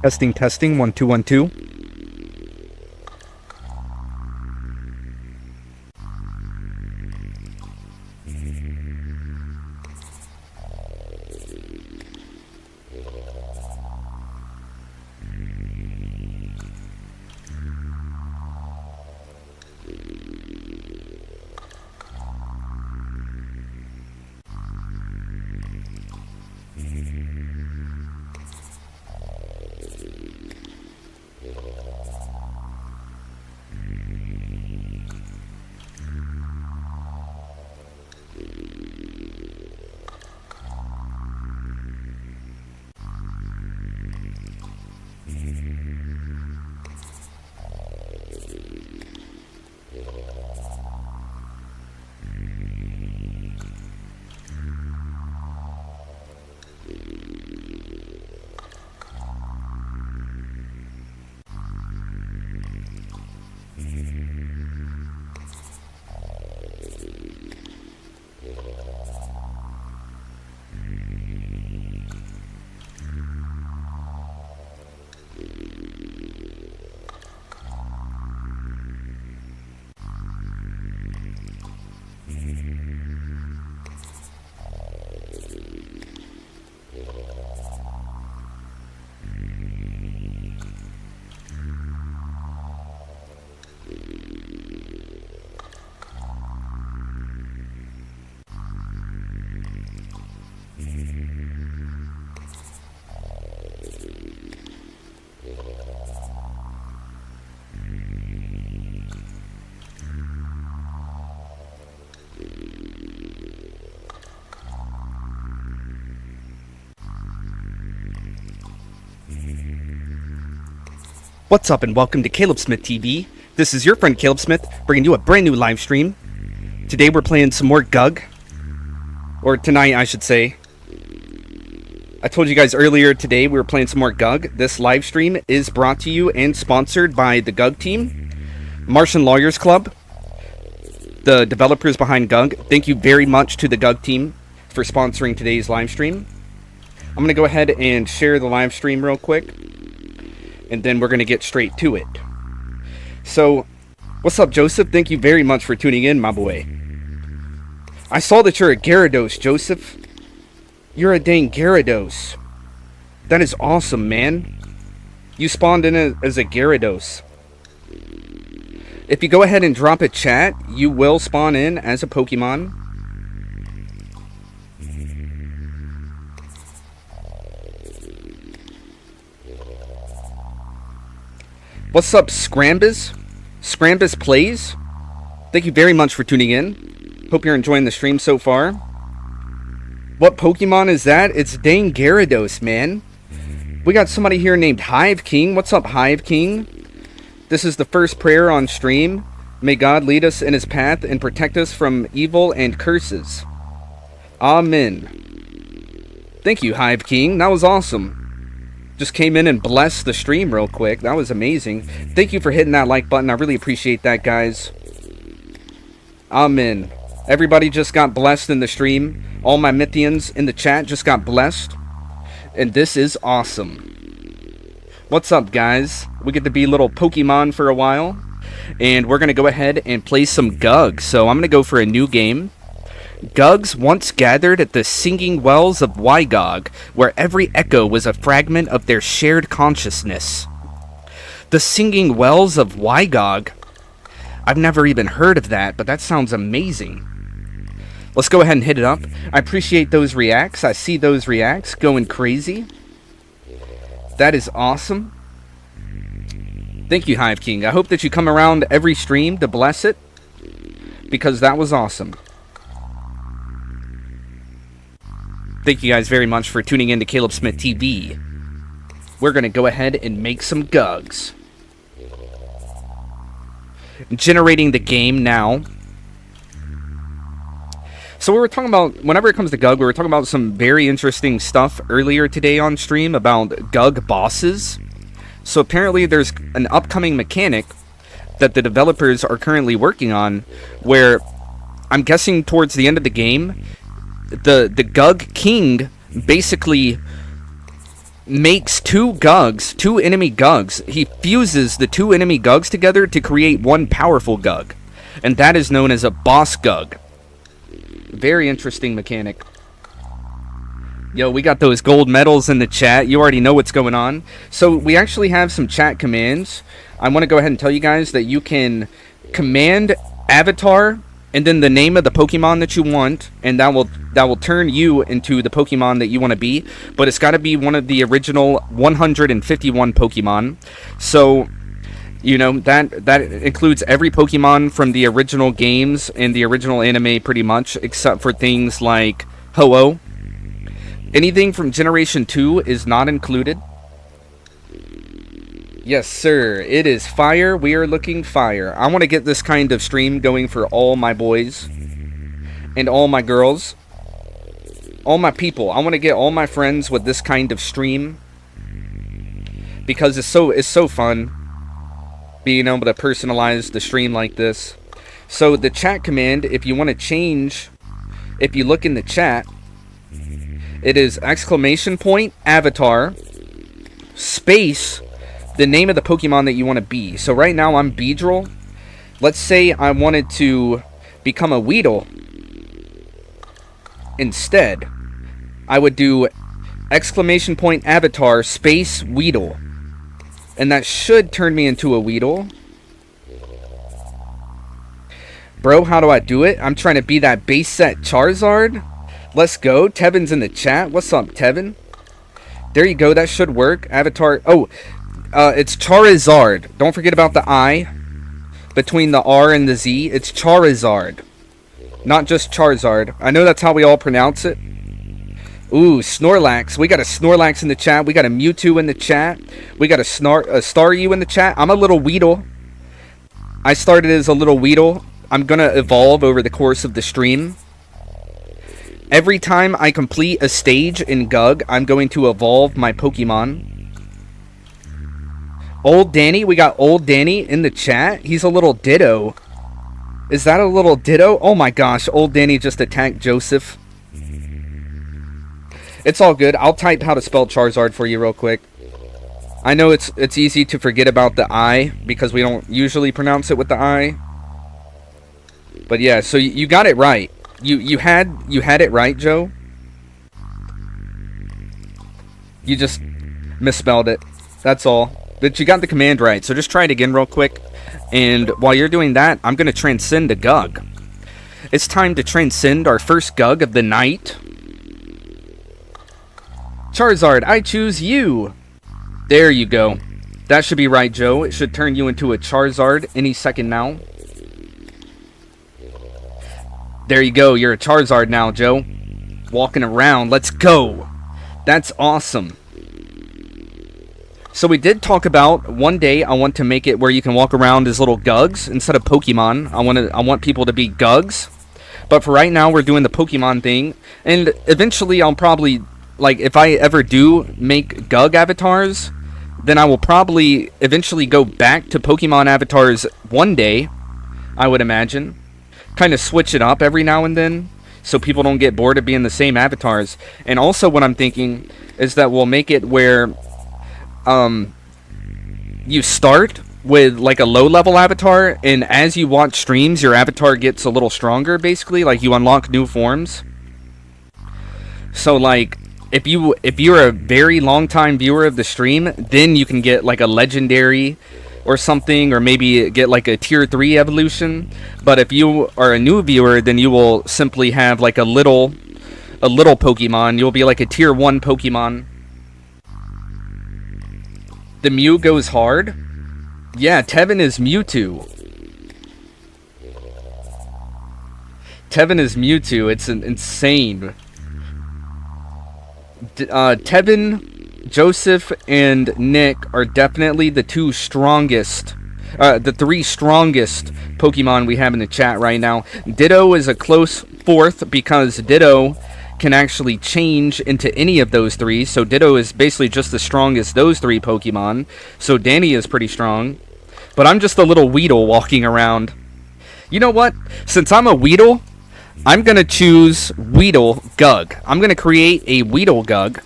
Testing, testing, 1 2 1 2. What's up and welcome to Caleb Smith TV. This is your friend Caleb Smith bringing you a brand new live stream. Today we're playing some more GUG. Or tonight I should say. I told you guys earlier today we were playing some more GUG. This live stream is brought to you and sponsored by the GUG team. Martian Lawyers Club. The developers behind GUG. Thank you very much to the GUG team for sponsoring today's live stream. I'm going to go ahead and share the live stream real quick. And then we're going to get straight to it. So, what's up, Joseph? Thank you very much for tuning in, my boy. I saw that you're a Gyarados, Joseph. You're a dang Gyarados. That is awesome, man. You spawned in as a Gyarados. If you go ahead and drop a chat, you will spawn in as a Pokemon. What's up, Scrambus? Scrambus Plays? Thank you very much for tuning in. Hope you're enjoying the stream so far. What Pokemon is that? It's dang Gyarados, man. We got somebody here named Hive King. What's up, Hive King? This is the first prayer on stream. May God lead us in his path and protect us from evil and curses. Amen. Thank you, Hive King. That was awesome. Just came in and blessed the stream real quick. That was amazing. Thank you for hitting that like button. I really appreciate that, guys. Amen. Everybody just got blessed in the stream. All my Mythians in the chat just got blessed. And this is awesome. What's up, guys? We get to be little Pokemon for a while. And we're going to go ahead and play some GUG. So I'm going to go for a new game. GUGs once gathered at the singing wells of Wygog, where every echo was a fragment of their shared consciousness. The singing wells of Wygog? I've never even heard of that, but that sounds amazing. Let's go ahead and hit it up. I appreciate those reacts. I see those reacts going crazy. That is awesome. Thank you, Hive King. I hope that you come around every stream to bless it, because that was awesome. Thank you guys very much for tuning in to Caleb Smith TV. We're going to go ahead and make some GUGs. Generating the game now. So we were talking about, whenever it comes to GUG, we were talking about some very interesting stuff earlier today on stream about GUG bosses. So apparently there's an upcoming mechanic that the developers are currently working on where I'm guessing towards the end of the game, the GUG King basically makes two GUGs, two enemy GUGs. He fuses the two enemy GUGs together to create one powerful GUG. And that is known as a boss GUG. Very interesting mechanic. Yo, we got those gold medals in the chat. You already know what's going on. So we actually have some chat commands. I want to go ahead and tell you guys that you can command avatar and then the name of the Pokemon that you want, and that will turn you into the Pokemon that you want to be. But it's got to be one of the original 151 Pokemon. So, you know, that includes every Pokemon from the original games and the original anime pretty much, except for things like Ho-Oh. Anything from Generation 2 is not included. Yes, sir. It is fire. We are looking fire. I want to get this kind of stream going for all my boys and all my girls. All my people. I want to get all my friends with this kind of stream because it's so fun being able to personalize the stream like this. So the chat command, if you want to change, if you look in the chat, it is !avatar space the name of the Pokemon that you want to be. So right now I'm Beedrill. Let's say I wanted to become a Weedle. Instead, I would do !avatar space Weedle. And that should turn me into a Weedle. Bro, how do I do it? I'm trying to be that base set Charizard. Let's go. Tevin's in the chat. What's up, Tevin? There you go. That should work. Avatar. Oh, it's Charizard. Don't forget about the I between the R and the Z. It's Charizard, not just Charizard. I know that's how we all pronounce it. Ooh, Snorlax. We got a Snorlax in the chat. We got a Mewtwo in the chat. We got a Staryu in the chat. I'm a little Weedle. I started as a little Weedle. I'm going to evolve over the course of the stream. Every time I complete a stage in GUG, I'm going to evolve my Pokemon. Old Danny, we got Old Danny in the chat. He's a little Ditto. Is that a little Ditto? Oh my gosh, Old Danny just attacked Joseph. It's all good. I'll type how to spell Charizard for you real quick. I know it's easy to forget about the I because we don't usually pronounce it with the I. But yeah, so you got it right. You had it right, Joe. You just misspelled it. That's all. But you got the command right. So just try it again real quick. And while you're doing that, I'm going to transcend a GUG. It's time to transcend our first GUG of the night. Charizard, I choose you. There you go. That should be right, Joe. It should turn you into a Charizard any second now. There you go. You're a Charizard now, Joe. Walking around. Let's go. That's awesome. So we did talk about one day I want to make it where you can walk around as little GUGs instead of Pokemon. I want people to be GUGs. But for right now, we're doing the Pokemon thing. And eventually, I'll probably, like, if I ever do make GUG avatars, then I will probably eventually go back to Pokemon avatars one day, I would imagine. Kind of switch it up every now and then so people don't get bored of being the same avatars. And also what I'm thinking is that we'll make it where you start with like a low level avatar, and as you watch streams your avatar gets a little stronger, basically, like you unlock new forms. So like if you're a very long time viewer of the stream, then you can get like a legendary or something, or maybe get like a tier 3 evolution. But if you are a new viewer, then you will simply have like a little Pokemon. You'll be like a tier 1 Pokemon. The Mew goes hard. Yeah, Tevin is Mewtwo. Tevin is Mewtwo. It's insane. Tevin, Joseph, and Nick are definitely the two strongest, the three strongest Pokemon we have in the chat right now. Ditto is a close fourth because Ditto can actually change into any of those three. So Ditto is basically just the strongest those three Pokemon. So Danny is pretty strong. But I'm just a little Weedle walking around. You know what? Since I'm a Weedle, I'm going to choose Weedle GUG. I'm going to create a Weedle GUG.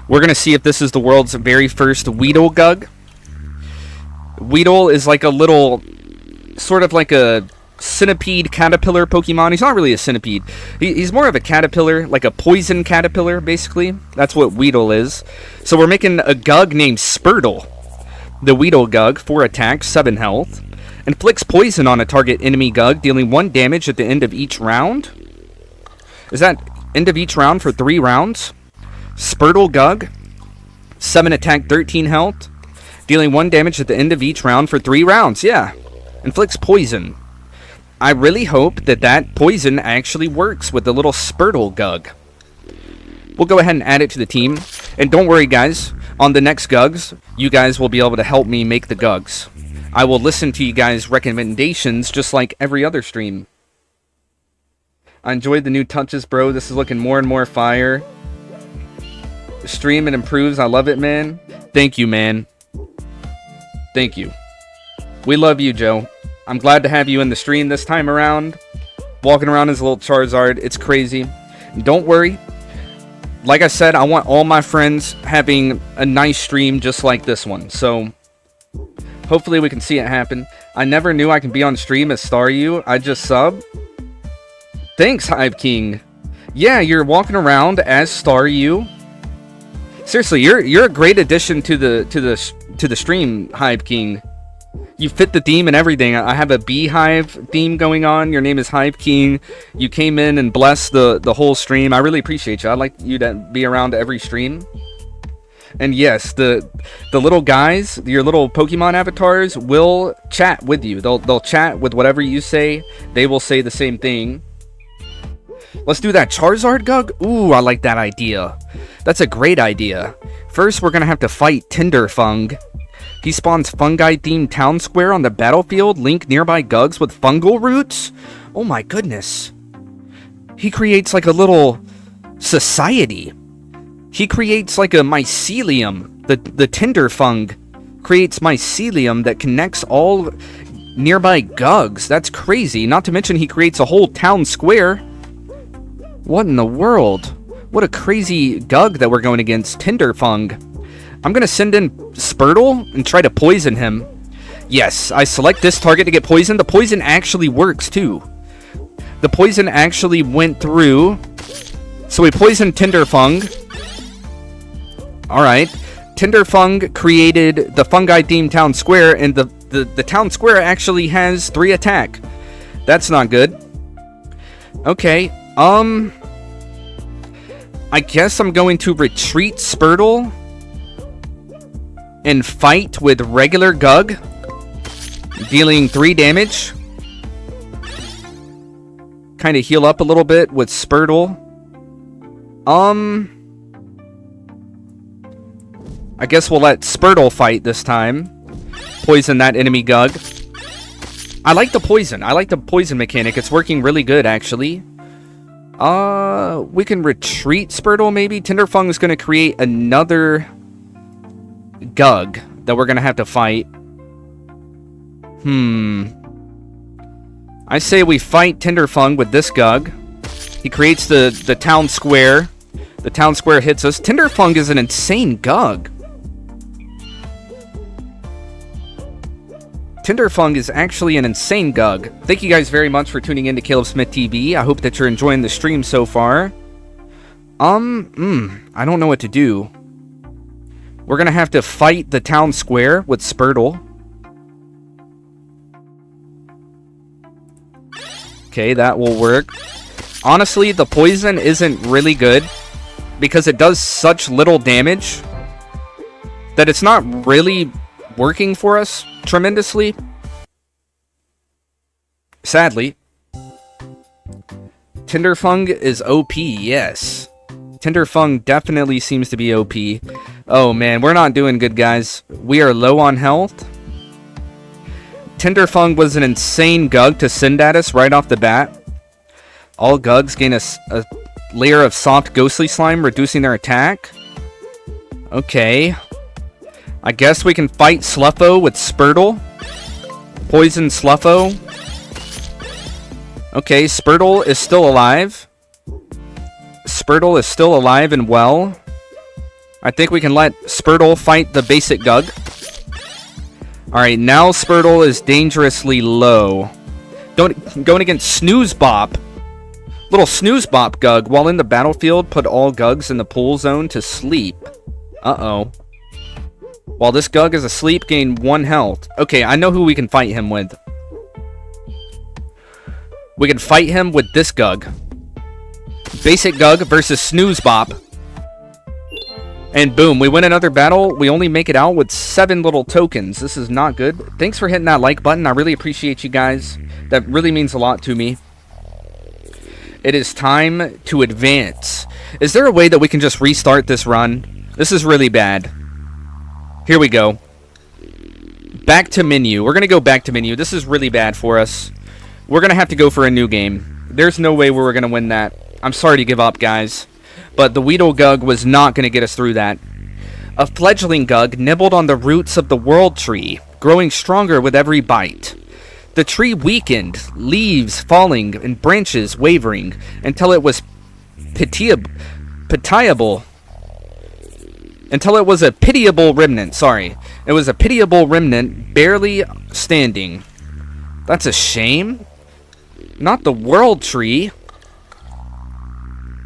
We're going to see if this is the world's very first Weedle GUG. Weedle is like a little, sort of like a centipede caterpillar Pokemon. He's not really a centipede. He's more of a caterpillar, like a poison caterpillar, basically. That's what Weedle is. So we're making a GUG named Spurtle. The Weedle GUG, 4 attack, 7 health. Inflicts poison on a target enemy GUG, dealing 1 damage at the end of each round. Is that end of each round for 3 rounds? Spurtle GUG, 7 attack, 13 health. Dealing 1 damage at the end of each round for 3 rounds. Yeah. Inflicts poison. I really hope that that poison actually works with the little Spurtle GUG. We'll go ahead and add it to the team. And don't worry, guys. On the next GUGs, you guys will be able to help me make the GUGs. I will listen to you guys' recommendations just like every other stream. I enjoyed the new touches, bro. This is looking more and more fire. The stream, it improves. I love it, man. Thank you, man. Thank you. We love you, Joe. I'm glad to have you in the stream this time around. Walking around as a little Charizard. It's crazy. And don't worry. Like I said, I want all my friends having a nice stream just like this one. So, hopefully we can see it happen. I never knew I could be on stream as Staryu. I just sub. Thanks, Hive King. Yeah, you're walking around as Staryu. Seriously, you're a great addition to the stream, Hive King. You fit the theme and everything. I have a beehive theme going on. Your name is Hive King. You came in and blessed the whole stream. I really appreciate you. I'd like you to be around every stream. And yes, the little guys, your little Pokemon avatars, will chat with you. They'll chat with whatever you say. They will say the same thing. Let's do that Charizard GUG. Ooh, I like that idea. That's a great idea. First, we're going to have to fight Tinderfung. He spawns fungi-themed town square on the battlefield. Link nearby GUGs with fungal roots. Oh my goodness. He creates like a little society. He creates like a mycelium. The Tinderfung creates mycelium that connects all nearby GUGs. That's crazy. Not to mention he creates a whole town square. What in the world? What a crazy GUG that we're going against. Tinderfung. I'm going to send in Spurtle and try to poison him. Yes, I select this target to get poisoned. The poison actually works too. The poison actually went through. So we poisoned Tinderfung. Alright. Tinderfung created the fungi-themed town square, and the town square actually has 3 attack. That's not good. Okay. I guess I'm going to retreat Spurtle and fight with regular GUG, dealing 3 damage. Kind of heal up a little bit with Spurtle. I guess we'll let Spurtle fight this time. Poison that enemy GUG. I like the poison. I like the poison mechanic. It's working really good, actually. We can retreat Spurtle, maybe. Tinderfung is going to create another GUG that we're going to have to fight. I say we fight Tinderfung with this GUG. He creates the town square. The town square hits us. Tinderfung is an insane GUG. Tinderfung is actually an insane GUG. Thank you guys very much for tuning in to Caleb Smith TV. I hope that you're enjoying the stream so far. I don't know what to do. We're gonna have to fight the town square with Spurtle. Okay, that will work. Honestly, the poison isn't really good because it does such little damage that it's not really working for us tremendously. Sadly. Tinderfung is OP, yes. Tinderfung definitely seems to be OP. Oh man, we're not doing good, guys. We are low on health. Tinderfung was an insane GUG to send at us right off the bat. All GUGs gain a layer of soft ghostly slime, reducing their attack. Okay. I guess we can fight Sluffo with Spurtle. Poison Sluffo. Okay, Spurtle is still alive. Spurtle is still alive and well. I think we can let Spurtle fight the basic GUG. Alright, now Spurtle is dangerously low. Going against Snooze Bop. Little Snooze Bop GUG. While in the battlefield, put all GUGs in the pool zone to sleep. Uh-oh. While this GUG is asleep, gain 1 health. Okay, I know who we can fight him with. We can fight him with this GUG. Basic GUG versus Snooze Bop. And boom, we win another battle. We only make it out with 7 little tokens. This is not good. Thanks for hitting that like button. I really appreciate you guys. That really means a lot to me. It is time to advance. Is there a way that we can just restart this run? This is really bad. Here we go. Back to menu. We're going to go back to menu. This is really bad for us. We're going to have to go for a new game. There's no way we're going to win that. I'm sorry to give up, guys. But the Weedle GUG was not going to get us through that. A fledgling GUG nibbled on the roots of the world tree, growing stronger with every bite. The tree weakened, leaves falling and branches wavering, until it was pitiable. Until it was a pitiable remnant, sorry. It was a pitiable remnant, barely standing. That's a shame. Not the world tree.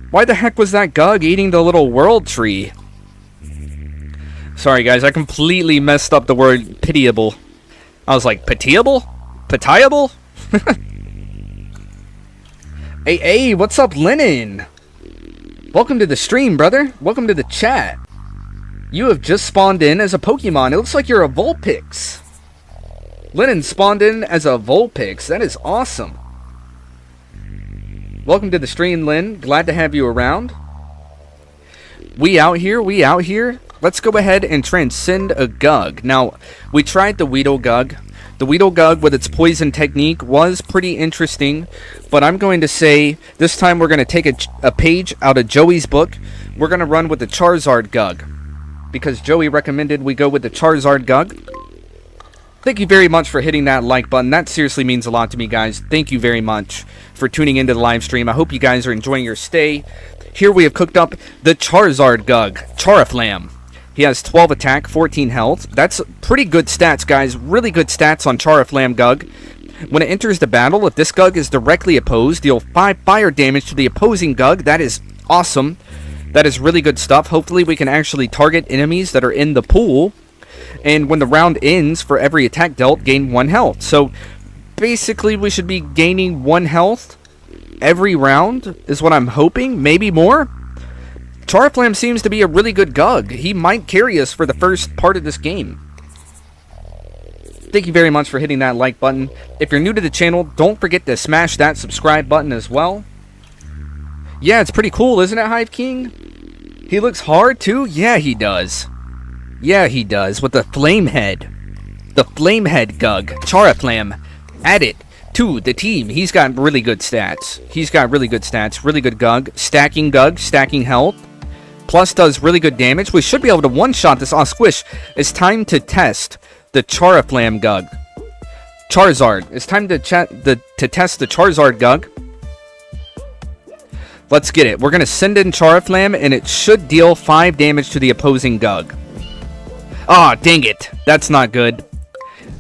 Why the heck was that GUG eating the little world tree? Sorry guys, I completely messed up the word pitiable. I was like, pitiable? Pitiable? Hey, what's up, Lennon? Welcome to the stream, brother. Welcome to the chat. You have just spawned in as a Pokemon. It looks like you're a Vulpix. Lennon spawned in as a Vulpix. That is awesome. Welcome to the stream, Lynn. Glad to have you around. We out here. Let's go ahead and transcend a GUG. Now, we tried the Weedle GUG. The Weedle GUG with its poison technique was pretty interesting, but I'm going to say this time we're going to take a page out of Joey's book. We're going to run with the Charizard GUG, because Joey recommended we go with the Charizard GUG. Thank you very much for hitting that like button. That seriously means a lot to me, guys. Thank you very much for tuning into the live stream. I hope you guys are enjoying your stay. Here we have cooked up the Charizard GUG, Charaflam. He has 12 attack, 14 health. That's pretty good stats, guys. Really good stats on Charaflam GUG. When it enters the battle, if this GUG is directly opposed, deal 5 fire damage to the opposing GUG. That is awesome. That is really good stuff. Hopefully we can actually target enemies that are in the pool. And when the round ends, for every attack dealt, gain 1 health. So basically we should be gaining 1 health every round is what I'm hoping. Maybe more. Charaflam seems to be a really good GUG. He might carry us for the first part of this game. Thank you very much for hitting that like button. If you're new to the channel, don't forget to smash that subscribe button as well. Yeah, it's pretty cool, isn't it, Hive King? He looks hard too? Yeah, he does. Yeah, he does, with the flame head. The flame head GUG, Charaflam. Add it to the team. He's got really good stats. Really good GUG. Stacking GUG, stacking health. Plus does really good damage. We should be able to one-shot this. Oh, squish. It's time to test the Charaflam GUG. Charizard. It's time to test the Charizard GUG. Let's get it. We're going to send in Charaflam, and it should deal 5 damage to the opposing GUG. Ah, dang it. That's not good.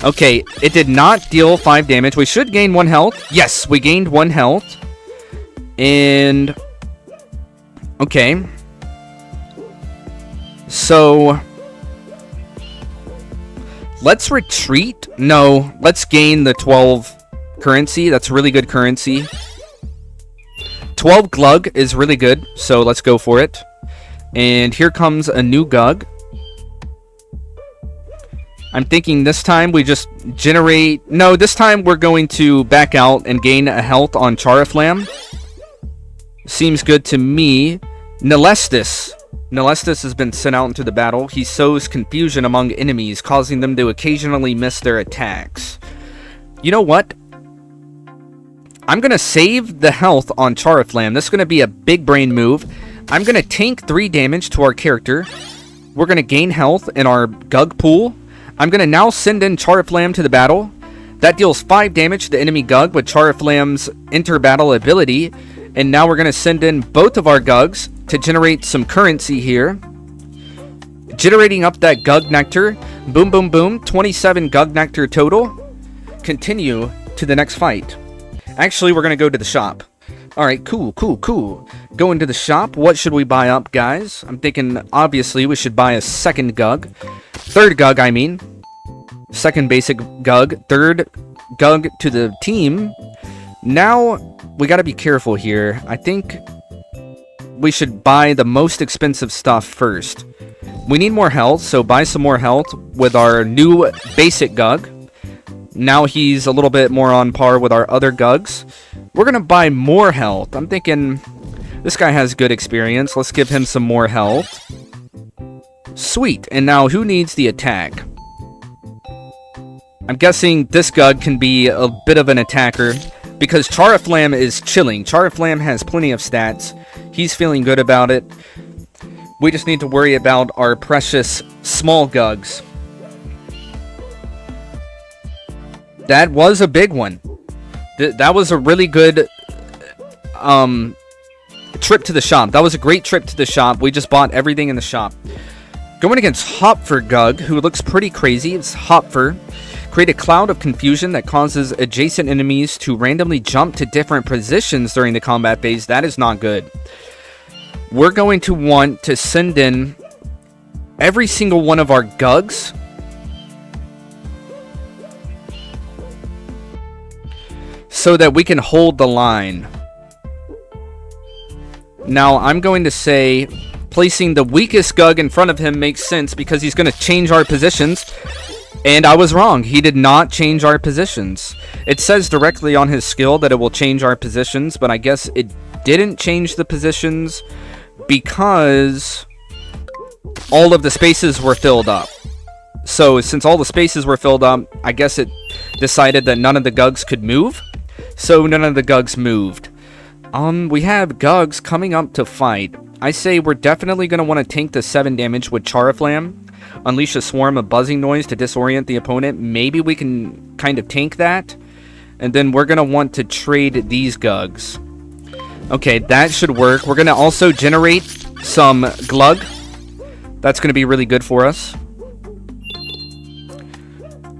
Okay, it did not deal 5 damage. We should gain 1 health. Yes, we gained 1 health. And... okay. So... let's retreat. No, let's gain the 12 currency. That's really good currency. 12 glug is really good, so let's go for it. And here comes a new GUG. I'm thinking this time we just generate... no, this time we're going to back out and gain a health on Charaflam. Seems good to me. Nalestis. Nalestis has been sent out into the battle. He sows confusion among enemies, causing them to occasionally miss their attacks. You know what? I'm going to save the health on Charaflam. This is going to be a big brain move. I'm going to tank 3 damage to our character. We're going to gain health in our GUG pool. I'm going to now send in Charaflam to the battle. That deals 5 damage to the enemy GUG with Charaflam's inter-battle ability. And now we're going to send in both of our GUGs to generate some currency here. generating up that GUG nectar. Boom, boom, boom. 27 GUG nectar total. Continue to the next fight. Actually, we're going to go to the shop. Alright, cool. Go into the shop. What should we buy up, guys? I'm thinking, obviously, we should buy a second GUG. Third GUG, I mean. Second basic GUG. Third GUG to the team. Now, we got to be careful here. I think we should buy the most expensive stuff first. We need more health, so buy some more health with our new basic GUG. Now he's a little bit more on par with our other GUGs. We're going to buy more health. I'm thinking this guy has good experience. Let's give him some more health. Sweet. And now who needs the attack? I'm guessing this GUG can be a bit of an attacker because Charaflam is chilling. Charaflam has plenty of stats. He's feeling good about it. We just need to worry about our precious small GUGs. That was a big one. That was a really good trip to the shop. That was a great trip to the shop. We just bought everything in the shop. Going against Hopfer GUG, who looks pretty crazy. It's Hopfer. Create a cloud of confusion that causes adjacent enemies to randomly jump to different positions during the combat phase. That is not good. We're going to want to send in every single one of our GUGs so that we can hold the line. Now, I'm going to say placing the weakest GUG in front of him makes sense because he's going to change our positions. And I was wrong. He did not change our positions. It says directly on his skill that it will change our positions, but I guess it didn't change the positions because all of the spaces were filled up. So since all the spaces were filled up, I guess it decided that none of the GUGs could move. So none of the GUGs moved. We have GUGs coming up to fight. I say we're definitely going to want to tank the 7 damage with Charaflam. Unleash a swarm of buzzing noise to disorient the opponent. Maybe we can kind of tank that. And then we're going to want to trade these GUGs. Okay, that should work. We're going to also generate some Glug. That's going to be really good for us.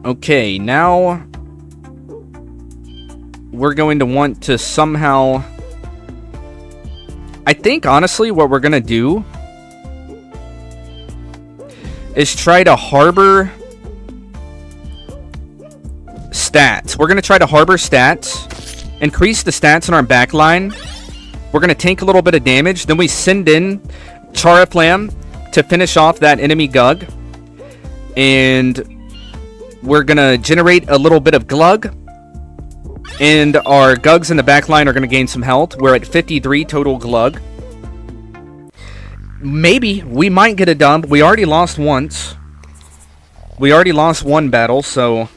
Okay, now we're going to want to somehow... I think, honestly, what we're going to do is try to harbor stats. We're going to try to harbor stats, increase the stats in our backline. We're going to tank a little bit of damage. Then we send in Charaflam to finish off that enemy GUG. And we're going to generate a little bit of Glug. And our GUGs in the backline are going to gain some health. We're at 53 total Glug. Maybe we might get a dub. We already lost once. We already lost one battle, so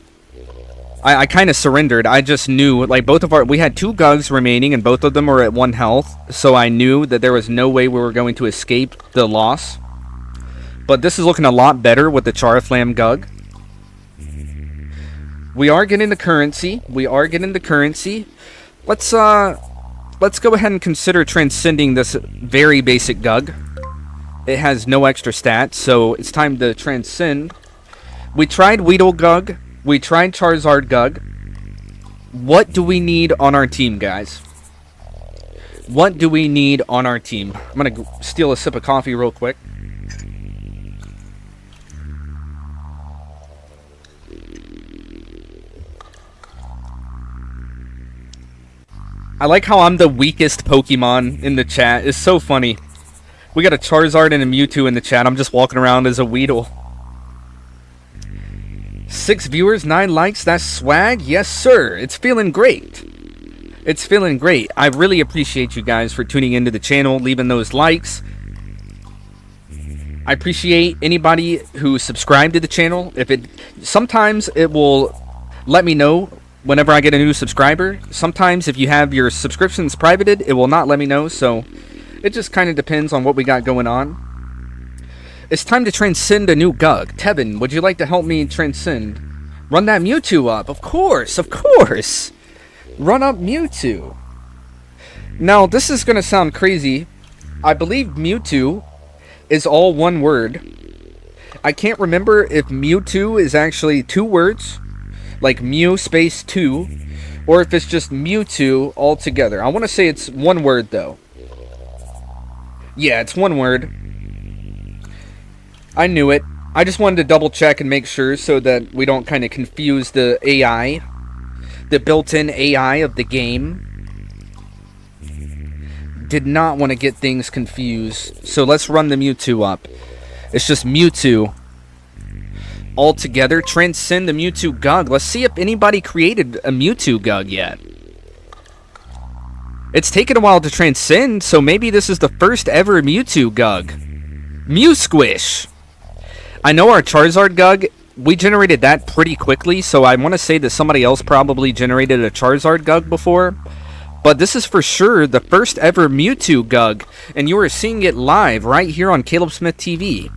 I kind of surrendered. I just knew, like, we had 2 GUGs remaining, and both of them were at 1 health, so I knew that there was no way we were going to escape the loss. But this is looking a lot better with the Charaflam GUG. We are getting the currency. Let's go ahead and consider transcending this very basic GUG. It has no extra stats, so it's time to transcend. We tried Weedle GUG. We tried Charizard GUG. What do we need on our team, guys? What do we need on our team? I'm going to steal a sip of coffee real quick. I like how I'm the weakest Pokemon in the chat. It's so funny. We got a Charizard and a Mewtwo in the chat. I'm just walking around as a Weedle. 6 viewers, 9 likes. That's swag. Yes, sir. It's feeling great. It's feeling great. I really appreciate you guys for tuning into the channel, leaving those likes. I appreciate anybody who subscribed to the channel. Sometimes it will let me know whenever I get a new subscriber. Sometimes if you have your subscriptions privated, it will not let me know, so it just kind of depends on what we got going on. It's time to transcend a new GUG. Tevin, would you like to help me transcend? Run that Mewtwo up. Of course, of course. Run up Mewtwo. Now, this is going to sound crazy. I believe Mewtwo is all one word. I can't remember if Mewtwo is actually 2 words, like Mew space 2, or if it's just Mewtwo altogether. I want to say it's 1 word, though. Yeah, it's 1 word. I knew it. I just wanted to double check and make sure so that we don't kind of confuse the AI, the built-in AI of the game. Did not want to get things confused. So let's run the Mewtwo up. It's just Mewtwo altogether. Transcend the Mewtwo GUG. Let's see if anybody created a Mewtwo GUG yet. It's taken a while to transcend, so maybe this is the first ever Mewtwo GUG. Mew Squish. I know our Charizard GUG, we generated that pretty quickly, so I want to say that somebody else probably generated a Charizard GUG before. But this is for sure the first ever Mewtwo GUG, and you are seeing it live right here on Caleb Smith TV.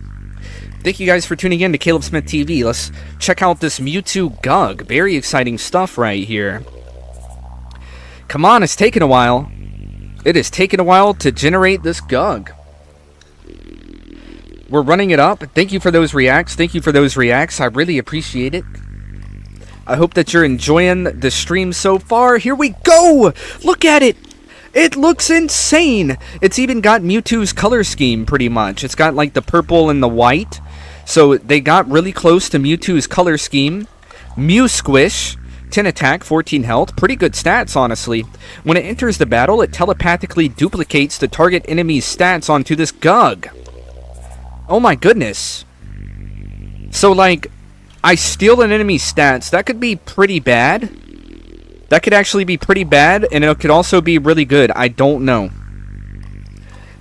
Thank you guys for tuning in to Caleb Smith TV. Let's check out this Mewtwo GUG. Very exciting stuff right here. Come on, it's taken a while. It has taken a while to generate this GUG. We're running it up. Thank you for those reacts. Thank you for those reacts. I really appreciate it. I hope that you're enjoying the stream so far. Here we go! Look at it! It looks insane! It's even got Mewtwo's color scheme, pretty much. It's got, like, the purple and the white. So, they got really close to Mewtwo's color scheme. Mew Squish. 10 attack, 14 health. Pretty good stats, honestly. When it enters the battle, it telepathically duplicates the target enemy's stats onto this GUG. Oh my goodness. So, like, I steal an enemy's stats. That could be pretty bad. That could actually be pretty bad, and it could also be really good. I don't know.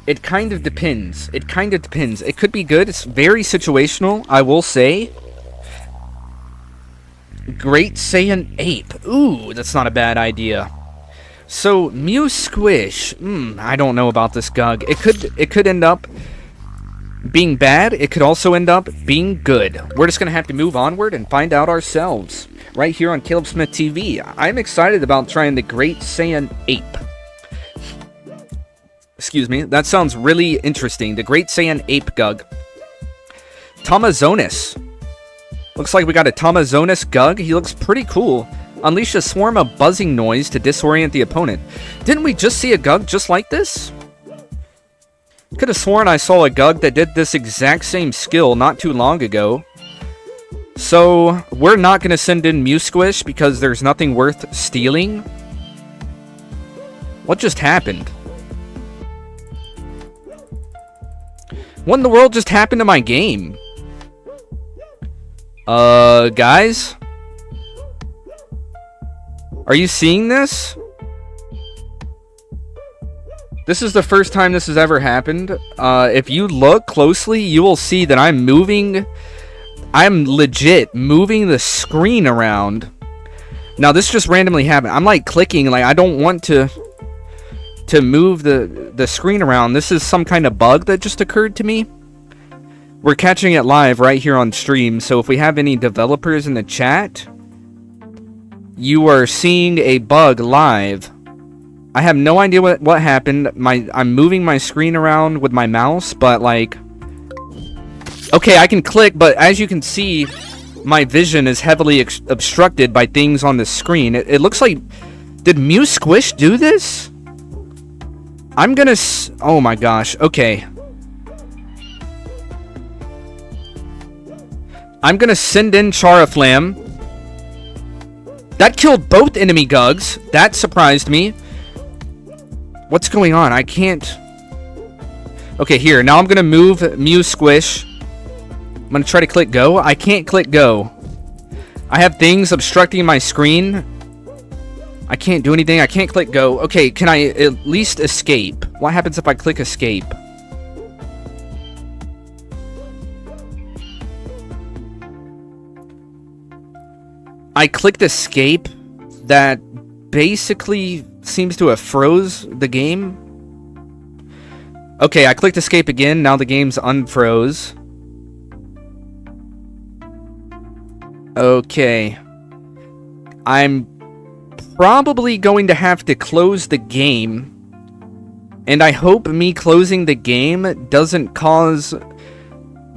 It kind of depends. It kind of depends. It could be good. It's very situational, I will say. Great Saiyan Ape. Ooh, that's not a bad idea. So, Mew Squish. I don't know about this GUG. It could end up being bad. It could also end up being good. We're just going to have to move onward and find out ourselves. Right here on Caleb Smith TV. I'm excited about trying the Great Saiyan Ape. Excuse me. That sounds really interesting. The Great Saiyan Ape GUG. Tamazonis. Looks like we got a Tamazonis GUG. He looks pretty cool. Unleash a swarm of buzzing noise to disorient the opponent. Didn't we just see a GUG just like this? Could have sworn I saw a GUG that did this exact same skill not too long ago. So, we're not going to send in Mew Squish because there's nothing worth stealing. What just happened? What in the world just happened to my game? Guys? Are you seeing this? This is the first time this has ever happened. If you look closely, you will see that I'm legit moving the screen around. Now, this just randomly happened. I'm, like, clicking, like, I don't want to move the screen around. This is some kind of bug that just occurred to me. We're catching it live right here on stream, so if we have any developers in the chat, you are seeing a bug live. I have no idea what happened. I'm moving my screen around with my mouse, but like... Okay, I can click, but as you can see, my vision is heavily obstructed by things on the screen. It looks like... Did Mew Squish do this? I'm gonna... Oh my gosh, okay. I'm gonna send in Charaflam. That killed both enemy GUGs. That surprised me. What's going on? I can't... Okay, here. Now I'm going to move Mew Squish. I'm going to try to click go. I can't click go. I have things obstructing my screen. I can't do anything. I can't click go. Okay, can I at least escape? What happens if I click escape? I clicked escape. That basically seems to have froze the game. Okay, I clicked escape again. Now the game's unfroze. Okay. I'm probably going to have to close the game. And I hope me closing the game doesn't cause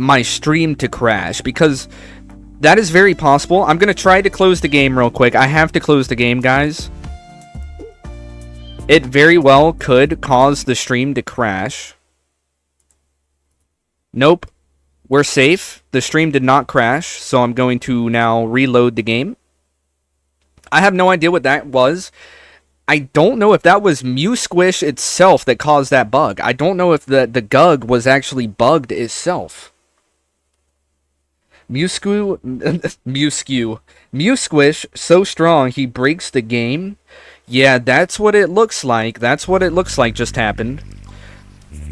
my stream to crash, because that is very possible. I'm going to try to close the game real quick. I have to close the game, guys. It very well could cause the stream to crash. Nope. We're safe. The stream did not crash, so I'm going to now reload the game. I have no idea what that was. I don't know if that was MewSquish itself that caused that bug. I don't know if the GUG was actually bugged itself. MewSquish, so strong he breaks the game. Yeah, that's what it looks like. That's what it looks like just happened.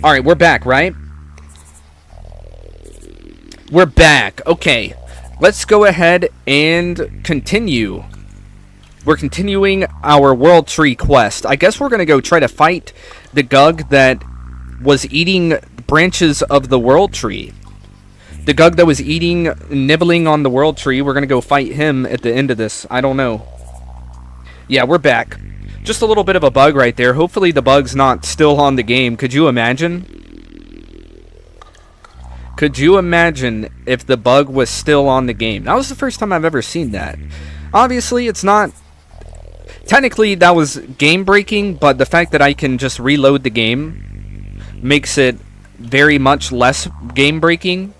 Alright, we're back, right? We're back. Okay, let's go ahead and continue. We're continuing our World Tree quest. I guess we're going to go try to fight the GUG that was eating branches of the World Tree. The GUG that was nibbling on the World Tree. We're going to go fight him at the end of this. I don't know. Yeah, we're back. Just a little bit of a bug right there. Hopefully the bug's not still on the game. Could you imagine? Could you imagine if the bug was still on the game? That was the first time I've ever seen that. Obviously, it's not... Technically, that was game-breaking, but the fact that I can just reload the game makes it very much less game-breaking.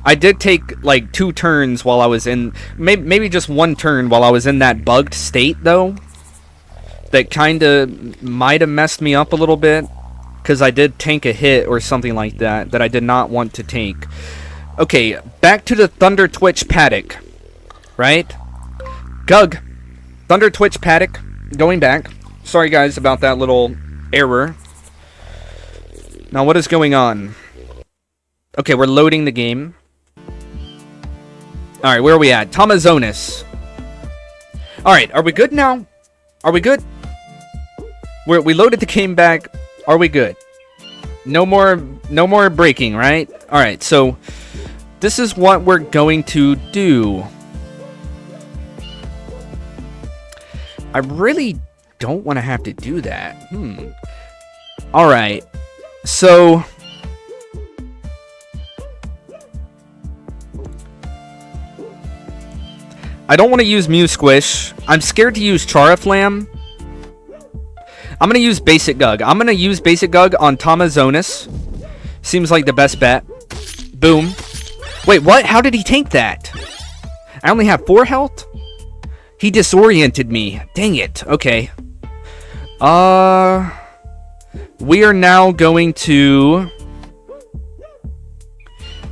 I did take, like, 2 turns while I was in... Maybe just 1 turn while I was in that bugged state, though. That kind of might have messed me up a little bit. Because I did tank a hit or something like that I did not want to take. Okay, back to the Thunder Twitch paddock. Right? GUG. Thunder Twitch paddock. Going back. Sorry, guys, about that little error. Now, what is going on? Okay, we're loading the game. Alright, where are we at? Tamazonis. Alright, are we good now? Are we good? We loaded the game back. Are we good? No more breaking, right? Alright, so this is what we're going to do. I really don't want to have to do that. Alright, so... I don't want to use MewSquish. I'm scared to use Charaflam. I'm going to use Basic GUG. I'm going to use Basic GUG on Tamazonis. Seems like the best bet. Boom. Wait, what? How did he tank that? I only have 4 health? He disoriented me. Dang it. Okay. We are now going to...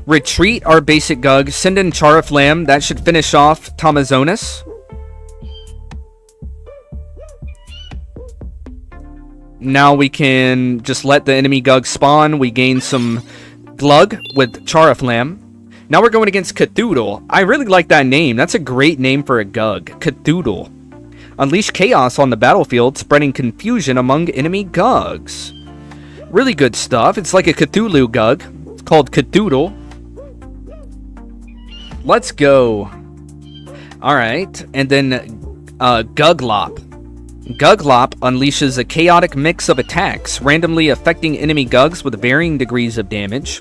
retreat our Basic GUG. Send in Charaflam. That should finish off Tamazonis. Now we can just let the enemy GUG spawn. We gain some Glug with Charaflam. Now we're going against Cthulhu. I really like that name. That's a great name for a GUG. Cthulhu. Unleash chaos on the battlefield, spreading confusion among enemy GUGs. Really good stuff. It's like a Cthulhu GUG. It's called Cthulhu. Let's go. Alright. And then Guglop. Guglop unleashes a chaotic mix of attacks, randomly affecting enemy GUGs with varying degrees of damage.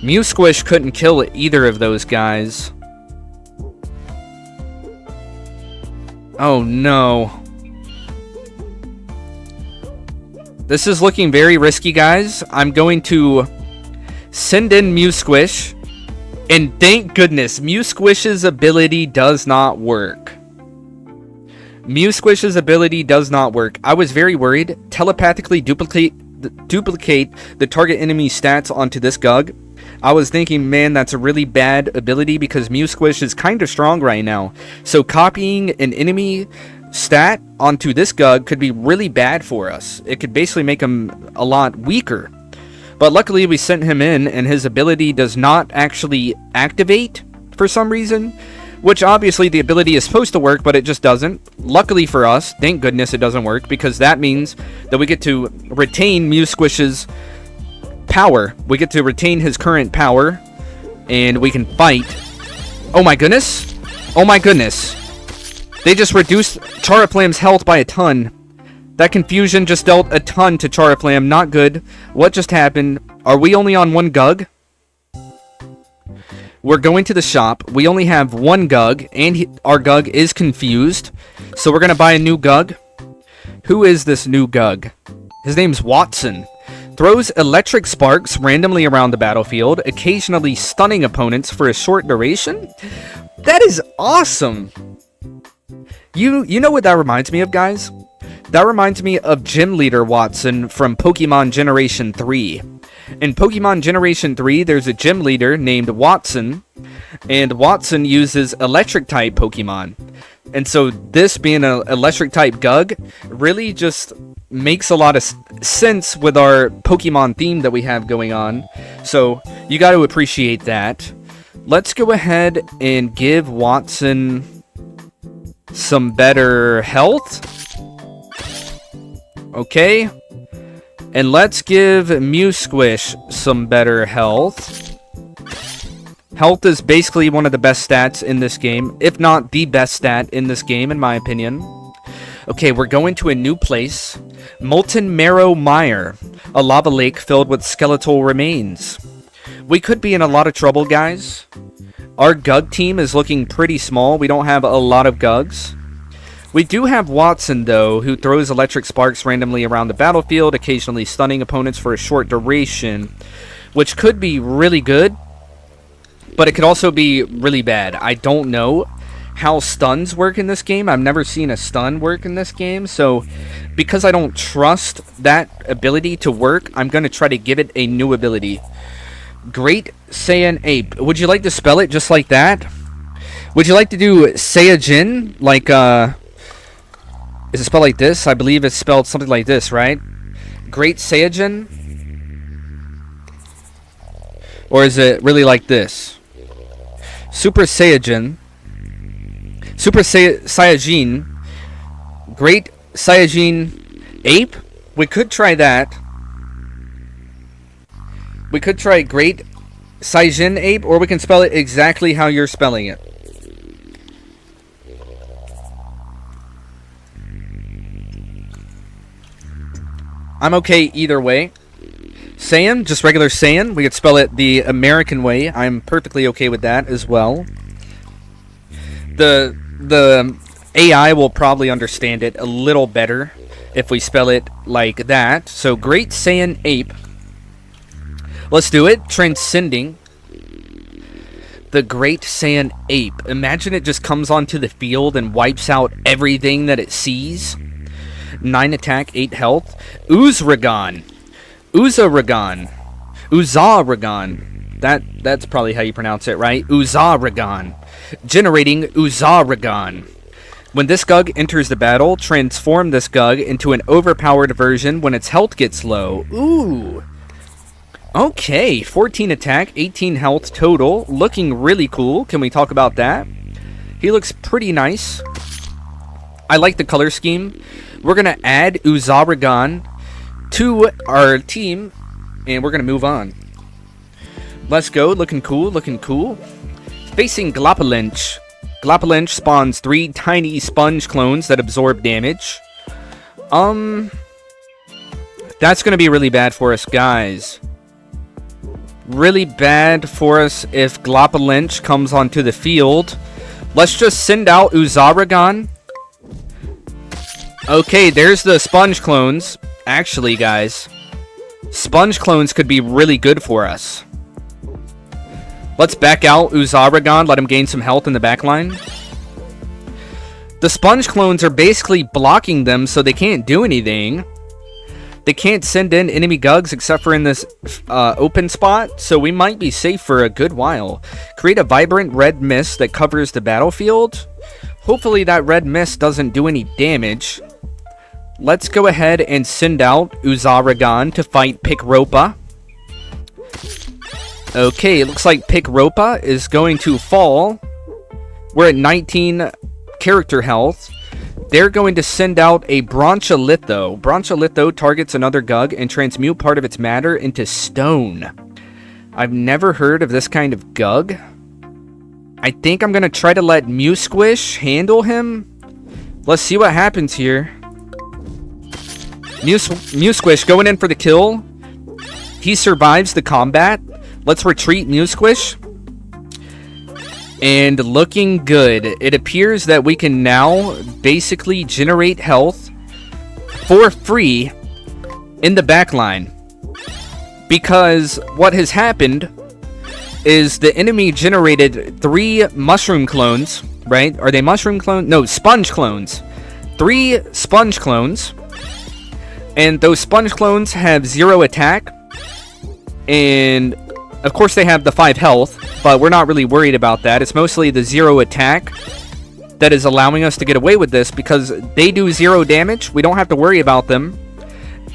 MewSquish couldn't kill either of those guys. Oh no. This is looking very risky, guys. I'm going to send in MewSquish. And thank goodness, MewSquish's ability does not work. MewSquish's ability does not work. I was very worried. Telepathically duplicate the target enemy stats onto this GUG. I was thinking, man, that's a really bad ability because MewSquish is kind of strong right now. So copying an enemy stat onto this GUG could be really bad for us. It could basically make him a lot weaker. But luckily we sent him in and his ability does not actually activate for some reason. Which obviously the ability is supposed to work, but it just doesn't. Luckily for us, thank goodness it doesn't work, because that means that we get to retain MewSquish's power. We get to retain his current power And we can fight. Oh my goodness. Oh my goodness. They just reduced Charaflam's health by a ton. That confusion just dealt a ton to Charaflam. Not good. What just happened? Are we only on one GUG? We're going to the shop. We only have one GUG, and our GUG is confused. So we're going to buy a new GUG. Who is this new GUG? His name's Watson. Throws electric sparks randomly around the battlefield, occasionally stunning opponents for a short duration? That is awesome! You know what that reminds me of, guys? That reminds me of Gym Leader Watson from Pokemon Generation 3. In Pokemon Generation 3, there's a gym leader named Watson, and Watson uses electric-type Pokemon. And so this being an electric-type GUG really just makes a lot of sense with our Pokemon theme that we have going on. So you got to appreciate that. Let's go ahead and give Watson some better health. Okay. And let's give Mewsquish some better health. Health is basically one of the best stats in this game, if not the best stat in this game, in my opinion. Okay, we're going to a new place. Molten Marrow Mire, a lava lake filled with skeletal remains. We could be in a lot of trouble, guys. Our GUG team is looking pretty small. We don't have a lot of GUGs. We do have Watson, though, who throws electric sparks randomly around the battlefield, occasionally stunning opponents for a short duration, which could be really good, but it could also be really bad. I don't know how stuns work in this game. I've never seen a stun work in this game, so because I don't trust that ability to work, I'm going to try to give it a new ability. Great Saiyan Ape. Would you like to spell it just like that? Would you like to do Saiyajin, like, is it spelled like this? I believe it's spelled something like this, right? Great Saiyajin? Or is it really like this? Super Saiyajin. Super Saiyajin. Great Saiyajin Ape? We could try that. We could try Great Saiyajin Ape, or we can spell it exactly how you're spelling it. I'm okay either way. Saiyan, just regular Saiyan. We could spell it the American way. I'm perfectly okay with that as well. The AI will probably understand it a little better if we spell it like that. So, Great Saiyan Ape. Let's do it. Transcending. The Great Saiyan Ape. Imagine it just comes onto the field and wipes out everything that it sees. 9 attack, 8 health. Uzragon. Uzaragon. Uzaragon. That's probably how you pronounce it, right? Uzaragon. Generating Uzaragon. When this GUG enters the battle, transform this GUG into an overpowered version when its health gets low. Ooh. Okay, 14 attack, 18 health total. Looking really cool. Can we talk about that? He looks pretty nice. I like the color scheme. We're going to add Uzaragon to our team, and we're going to move on. Let's go. Looking cool, looking cool. Facing Glapalynch. Glapalynch spawns 3 tiny sponge clones that absorb damage. That's going to be really bad for us, guys. Really bad for us if Glapalynch comes onto the field. Let's just send out Uzaragon. Okay, there's the sponge clones. Actually, guys, sponge clones could be really good for us. Let's back out Uzaragon, let him gain some health in the backline. The sponge clones are basically blocking them, so they can't do anything. They can't send in enemy GUGs except for in this open spot, so we might be safe for a good while. Create a vibrant red mist that covers the battlefield. Hopefully that red mist doesn't do any damage. Let's go ahead and send out Uzaragon to fight Pikropa. Okay, it looks like Pikropa is going to fall. We're at 19 character health. They're going to send out a Broncholitho. Broncholitho targets another GUG and transmute part of its matter into stone. I've never heard of this kind of GUG. I think I'm going to try to let Squish handle him. Let's see what happens here. Squish going in for the kill. He survives the combat. Let's retreat Squish. And looking good. It appears that we can now basically generate health for free in the backline. Because what has happened is the enemy generated 3 mushroom clones, right? Are they mushroom clones? No, sponge clones. 3 sponge clones. And those sponge clones have 0 attack. And of course they have the 5 health, but we're not really worried about that. It's mostly the 0 attack that is allowing us to get away with this, because they do 0 damage. We don't have to worry about them.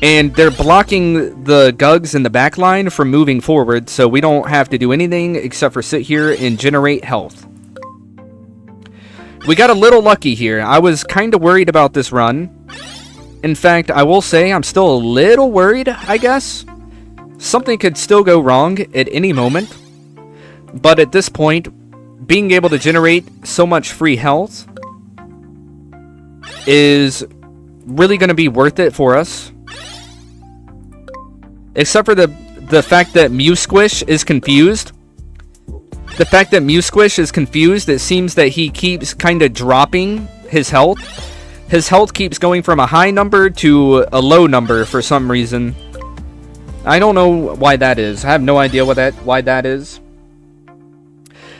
And they're blocking the GUGs in the back line from moving forward, so we don't have to do anything except for sit here and generate health. We got a little lucky here. I was kind of worried about this run. In fact, I will say I'm still a little worried, I guess. Something could still go wrong at any moment. But at this point, being able to generate so much free health is really going to be worth it for us. Except for the fact that Squish is confused. The fact that Squish is confused, it seems that he keeps kind of dropping his health. His health keeps going from a high number to a low number for some reason. I don't know why that is. I have no idea why that is.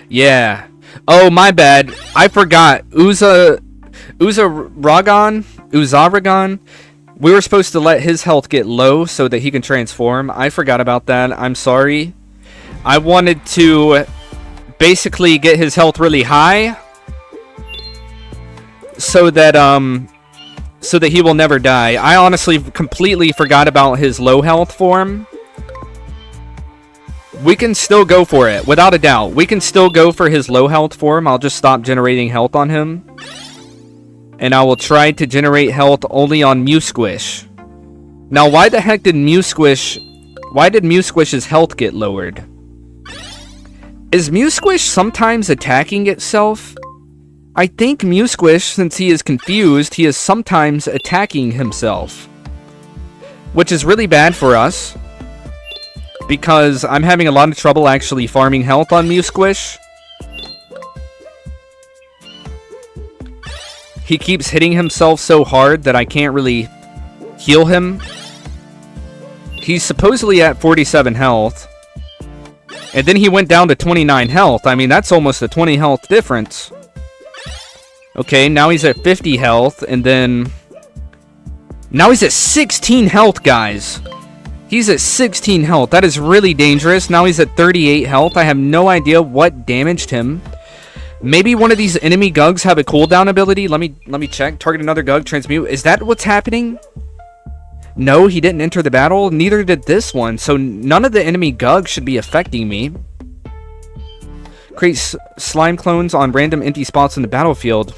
Yeah. Oh, my bad. I forgot. Uzaragon. We were supposed to let his health get low so that he can transform. I forgot about that. I'm sorry. I wanted to basically get his health really high so that he will never die. I honestly completely forgot about his low health form. We can still go for it, without a doubt. We can still go for his low health form. I'll just stop generating health on him. And I will try to generate health only on Squish. Now, why the heck did Squish's health get lowered? Is Squish sometimes attacking itself? I think Squish, since he is confused, he is sometimes attacking himself. Which is really bad for us, because I'm having a lot of trouble actually farming health on Squish. He keeps hitting himself so hard that I can't really heal him. He's supposedly at 47 health. And then he went down to 29 health. I mean, that's almost a 20 health difference. Okay, now he's at 50 health. And then... now he's at 16 health, guys. He's at 16 health. That is really dangerous. Now he's at 38 health. I have no idea what damaged him. Maybe one of these enemy GUGs have a cooldown ability. Let me check. Target another GUG, transmute. Is that what's happening? No, he didn't enter the battle. Neither did this one. So none of the enemy GUGs should be affecting me. Create slime clones on random empty spots in the battlefield.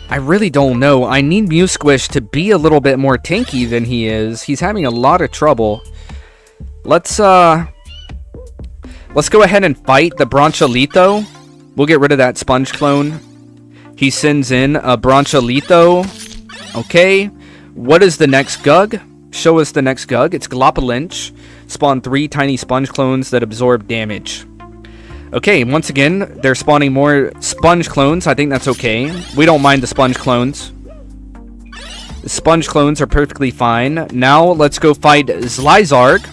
I really don't know. I need Squish to be a little bit more tanky than he is. He's having a lot of trouble. Let's go ahead and fight the Broncholito. We'll get rid of that sponge clone. He sends in a Broncholito. Okay. What is the next GUG? Show us the next GUG. It's Glopalynch. Spawn 3 tiny sponge clones that absorb damage. Okay, once again, they're spawning more sponge clones. I think that's okay. We don't mind the sponge clones. The sponge clones are perfectly fine. Now, let's go fight Zlyzarg.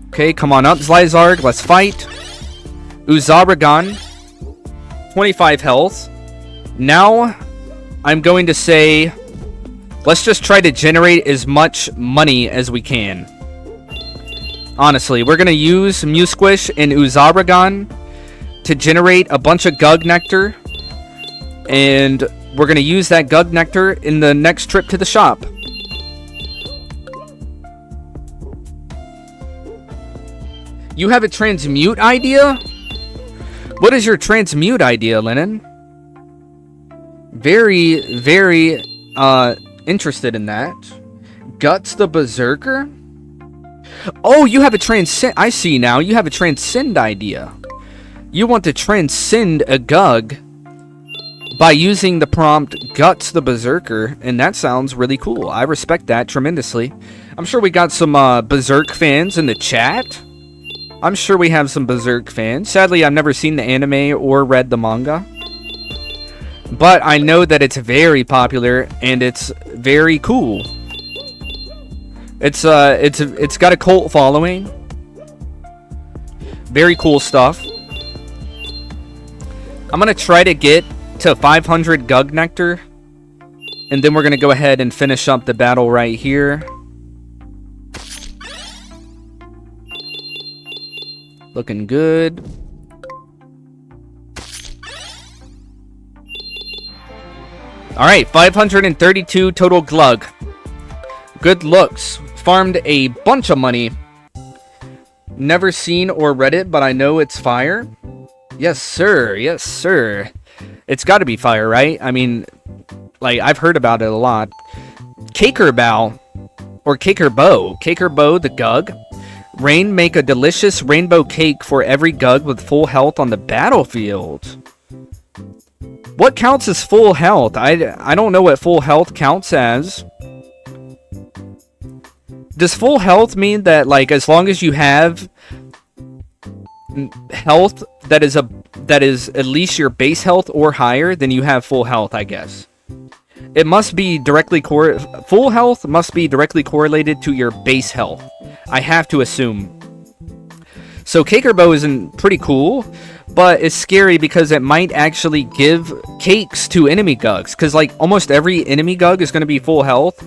Okay, come on up, Zlyzarg. Let's fight. Uzaragon. 25 health. Now, I'm going to say, let's just try to generate as much money as we can. Honestly, we're going to use Squish and Uzaragon to generate a bunch of GUG nectar. And we're going to use that GUG nectar in the next trip to the shop. You have a transmute idea? What is your transmute idea, Lennon? Very, very interested in that. Guts the Berserker? Oh, you have a transcend. I see now. You have a transcend idea. You want to transcend a GUG by using the prompt Guts the Berserker, and that sounds really cool. I respect that tremendously. I'm sure we got some Berserk fans in the chat. I'm sure we have some Berserk fans. Sadly, I've never seen the anime or read the manga. But I know that it's very popular and it's very cool. It's got a cult following. Very cool stuff. I'm gonna try to get to 500 GUG nectar, and then we're gonna go ahead and finish up the battle right here. Looking good. Alright, 532 total glug. Good looks. Farmed a bunch of money. Never seen or read it, but I know it's fire. Yes, sir. Yes, sir. It's got to be fire, right? I mean, like, I've heard about it a lot. Cakerbow. Or Cakerbow. Cakerbow the GUG. Rain, make a delicious rainbow cake for every GUG with full health on the battlefield. What counts as full health? I don't know what full health counts as. Does full health mean that, like, as long as you have health that is at least your base health or higher, then you have full health, I guess. It must be directly full health must be directly correlated to your base health. I have to assume. So Cakerbow isn't pretty cool, but it's scary because it might actually give cakes to enemy GUGs, because like almost every enemy GUG is going to be full health.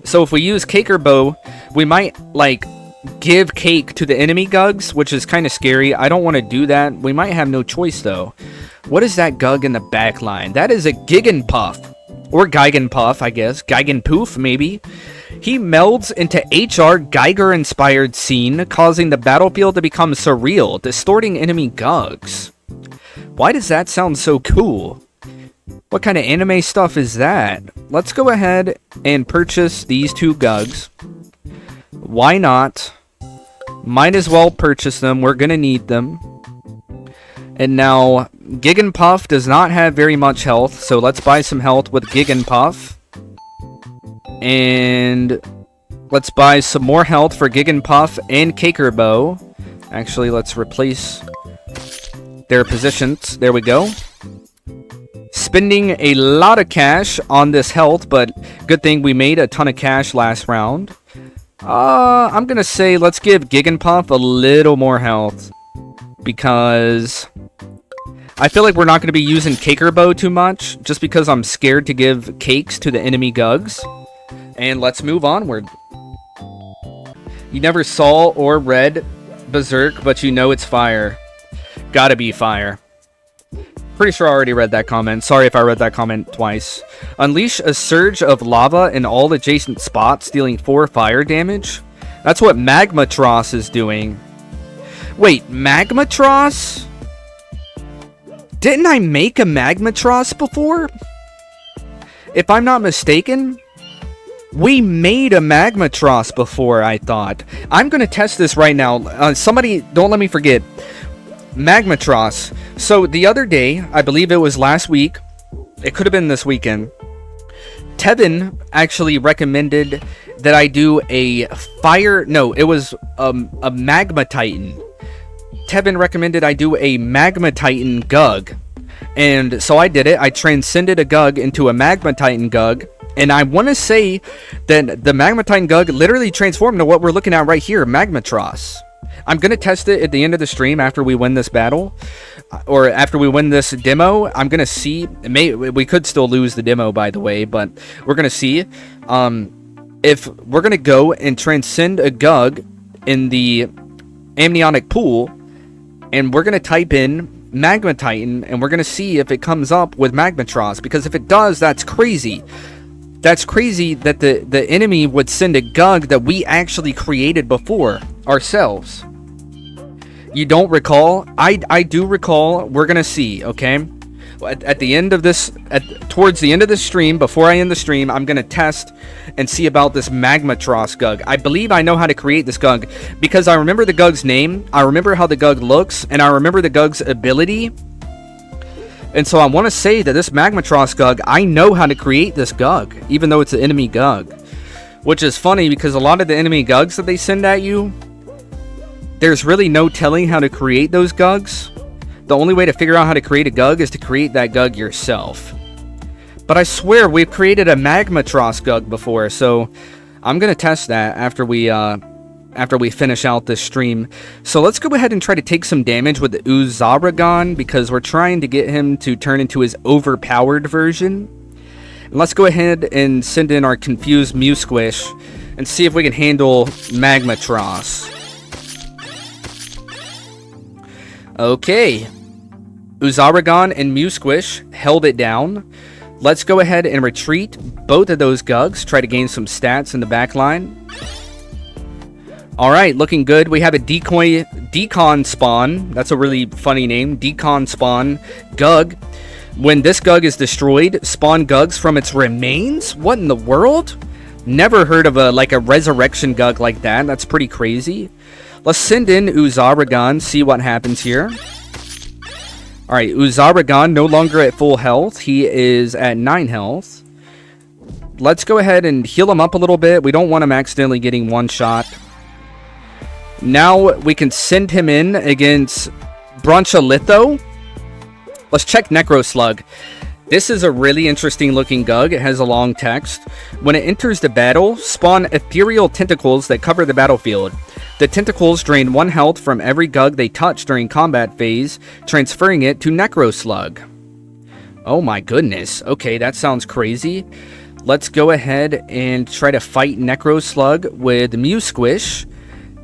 So if we use Cakerbow, we might like give cake to the enemy GUGs, which is kind of scary. I don't want to do that. We might have no choice though. What is that GUG in the back line? That is a Giganpuff. Or Geigenpuff, I guess. Geigenpoof, maybe. He melds into HR Geiger-inspired scene, causing the battlefield to become surreal, distorting enemy GUGs. Why does that sound so cool? What kind of anime stuff is that? Let's go ahead and purchase these two GUGs. Why not? Might as well purchase them. We're gonna need them. And now, Giganpuff does not have very much health, so let's buy some health with Giganpuff. And let's buy some more health for Giganpuff and Cakerbow. Actually, let's replace their positions. There we go. Spending a lot of cash on this health, but good thing we made a ton of cash last round. I'm gonna say let's give Giganpuff a little more health, because I feel like we're not going to be using Cakerbow too much, just because I'm scared to give cakes to the enemy GUGs. And let's move onward. You never saw or read Berserk, but you know it's fire. Gotta be fire. Pretty sure I already read that comment. Sorry if I read that comment twice. Unleash a surge of lava in all adjacent spots, dealing 4 fire damage. That's what Magmatros is doing. Wait, Magmatros? Didn't I make a Magmatros before? If I'm not mistaken, we made a Magmatros before, I thought. I'm going to test this right now. Somebody, don't let me forget. Magmatros. So the other day, I believe it was last week, it could have been this weekend, Tevin actually recommended that I do a fire... No, it was a Magma Titan. Tevin recommended I do a Magma Titan GUG. And so I did it. I transcended a GUG into a Magma Titan GUG. And I want to say that the Magma Titan GUG literally transformed to what we're looking at right here, Magmatros. I'm going to test it at the end of the stream after we win this battle. Or after we win this demo. I'm going to see... we could still lose the demo, by the way. But we're going to see if we're going to go and transcend a GUG in the amniotic pool. And we're going to type in Magma Titan, and we're going to see if it comes up with Magmatros. Because if it does, that's crazy. That's crazy that the enemy would send a GUG that we actually created before ourselves. You don't recall? I do recall. We're going to see, okay? At the end of this, towards the end of the stream, before I end the stream, I'm gonna test and see about this Magmatros GUG. I believe I know how to create this GUG because I remember the GUG's name, I remember how the GUG looks, and I remember the GUG's ability. And so I want to say that this Magmatros GUG, I know how to create this GUG, even though it's an enemy GUG. Which is funny because a lot of the enemy GUGs that they send at you, there's really no telling how to create those GUGs. The only way to figure out how to create a GUG is to create that GUG yourself. But I swear we've created a Magmatros GUG before, so I'm going to test that after we finish out this stream. So let's go ahead and try to take some damage with the Uzaragon because we're trying to get him to turn into his overpowered version. And let's go ahead and send in our confused Mewsquish and see if we can handle Magmatros. Okay. Uzaragon and Mewsquish held it down. Let's go ahead and retreat both of those GUGs. Try to gain some stats in the back line. Alright, looking good. We have a Decon spawn. That's a really funny name. Decon spawn GUG. When this GUG is destroyed, spawn GUGs from its remains? What in the world? Never heard of a resurrection GUG like that. That's pretty crazy. Let's send in Uzaragon, see what happens here. Alright, Uzaragon no longer at full health. He is at 9 health. Let's go ahead and heal him up a little bit. We don't want him accidentally getting one shot. Now we can send him in against Bronchalitho. Let's check Necroslug. This is a really interesting looking GUG. It has a long text. When it enters the battle, spawn ethereal tentacles that cover the battlefield. The tentacles drain 1 health from every GUG they touch during combat phase, transferring it to Necroslug. Oh my goodness. Okay, that sounds crazy. Let's go ahead and try to fight Necroslug with Mewsquish.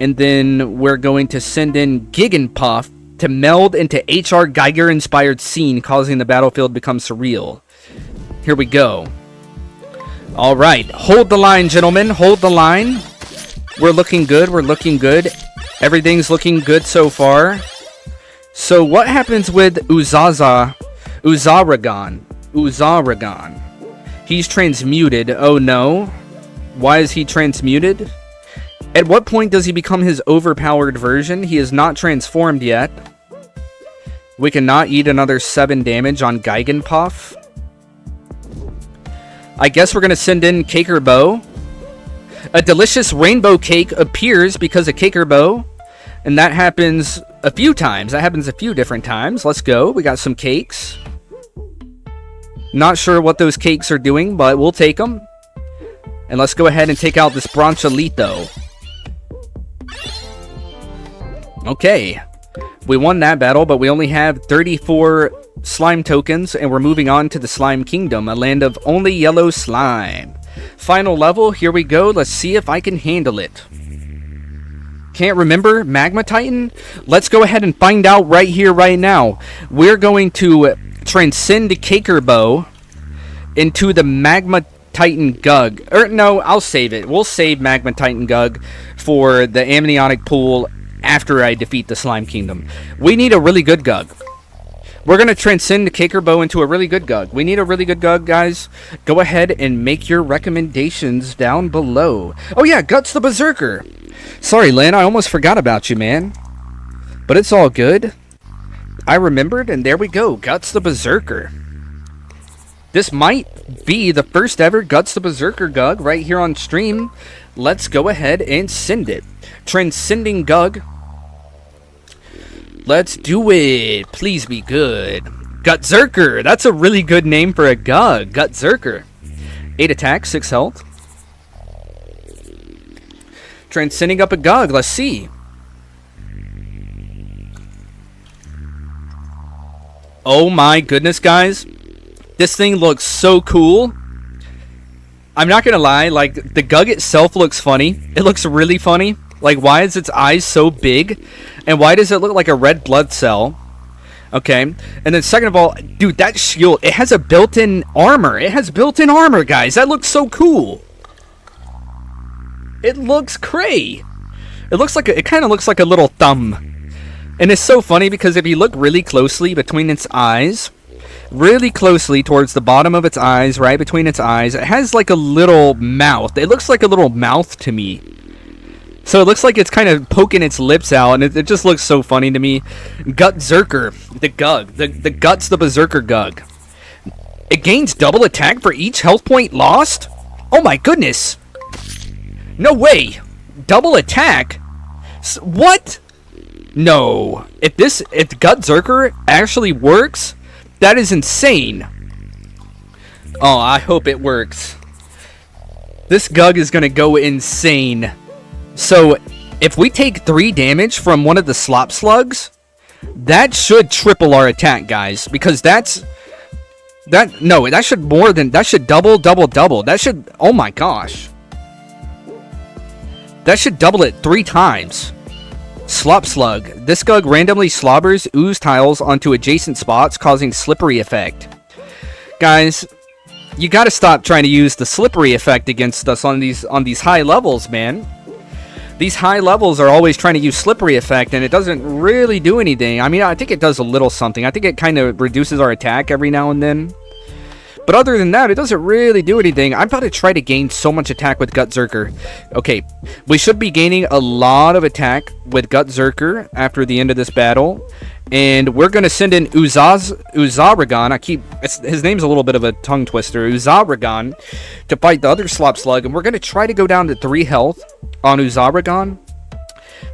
And then we're going to send in Giganpuff to meld into H.R. Geiger-inspired scene, causing the battlefield to become surreal. Here we go. Alright, hold the line, gentlemen. Hold the line. We're looking good. We're looking good. Everything's looking good so far. So what happens with Uzaragon? Uzaragon. He's transmuted. Oh no. Why is he transmuted? At what point does he become his overpowered version? He is not transformed yet. We cannot eat another 7 damage on Giganpuff. I guess we're going to send in Cakerbo. A delicious rainbow cake appears because of Cakerbo. And that happens a few times. That happens a few different times. Let's go. We got some cakes. Not sure what those cakes are doing, but we'll take them. And let's go ahead and take out this Bronchalitho. Okay. We won that battle, but we only have 34 slime tokens, and we're moving on to the Slime Kingdom, a land of only yellow slime. Final level, here we go. Let's see if I can handle it. Can't remember? Magma Titan? Let's go ahead and find out right here, right now. We're going to transcend Cakerbo into the Magma Titan GUG. Or no, I'll save it. We'll save Magma Titan GUG for the amniotic pool after I defeat the Slime Kingdom. We need a really good GUG. We're going to transcend Cakerbo into a really good GUG. We need a really good GUG, guys. Go ahead and make your recommendations down below. Oh yeah, Guts the Berserker. Sorry, Lynn, I almost forgot about you, man. But it's all good. I remembered, and there we go. Guts the Berserker. This might be the first ever Guts the Berserker GUG right here on stream. Let's go ahead and send it. Transcending GUG. Let's do it. Please be good. Gutzerker. That's a really good name for a GUG. Gutzerker. 8 attack, 6 health. Transcending up a GUG. Let's see. Oh my goodness, guys. This thing looks so cool. I'm not gonna lie, like, the GUG itself looks funny. It looks really funny. Like, why is its eyes so big? And why does it look like a red blood cell? Okay. And then second of all, dude, that shield, it has a built-in armor. It has built-in armor, guys. That looks so cool. It looks cray. It looks like it kind of looks like a little thumb. And it's so funny because if you look really closely between its eyes, really closely towards the bottom of its eyes, right between its eyes. It has like a little mouth. It looks like a little mouth to me. So it looks like it's kind of poking its lips out, and it just looks so funny to me. Gutzerker, the GUG, the Guts the Berserker GUG. It gains double attack for each health point lost? Oh my goodness! No way! Double attack? What? No. If Gutzerker actually works, that is insane. Oh, I hope it works. This GUG is gonna go insane. So, if we take 3 damage from one of the slop slugs, that should triple our attack, guys. Because that should double. That should, oh my gosh. That should double it 3 times. Slop slug. This GUG randomly slobbers ooze tiles onto adjacent spots, causing slippery effect. Guys, you gotta stop trying to use the slippery effect against us on these high levels, man. These high levels are always trying to use slippery effect, and it doesn't really do anything. I mean, I think it does a little something. I think it kind of reduces our attack every now and then. But other than that, it doesn't really do anything. I'm about to try to gain so much attack with Gutzerker. Okay, we should be gaining a lot of attack with Gutzerker after the end of this battle. And we're going to send in Uzaragon. His name's a little bit of a tongue twister. Uzaragon to fight the other Slop Slug. And we're going to try to go down to 3 health on Uzaragon.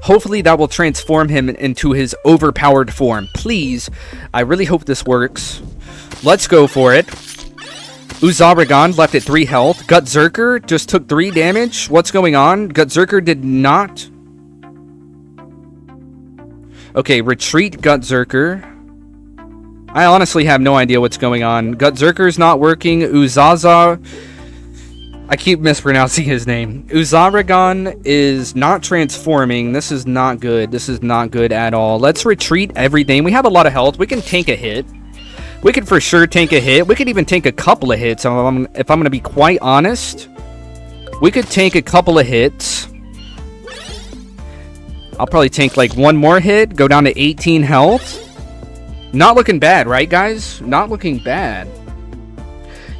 Hopefully that will transform him into his overpowered form. Please, I really hope this works. Let's go for it. Uzaragon left at 3 health. Gutzerker just took 3 damage. What's going on? Gutzerker did not. Okay, retreat Gutzerker. I honestly have no idea what's going on. Gutzerker's not working. Uzaza. I keep mispronouncing his name. Uzaragon is not transforming. This is not good. This is not good at all. Let's retreat everything. We have a lot of health. We can tank a hit. We could for sure tank a hit. We could even tank a couple of hits. If I'm going to be quite honest, we could tank a couple of hits. I'll probably tank like 1 more hit. Go down to 18 health. Not looking bad, right, guys? Not looking bad.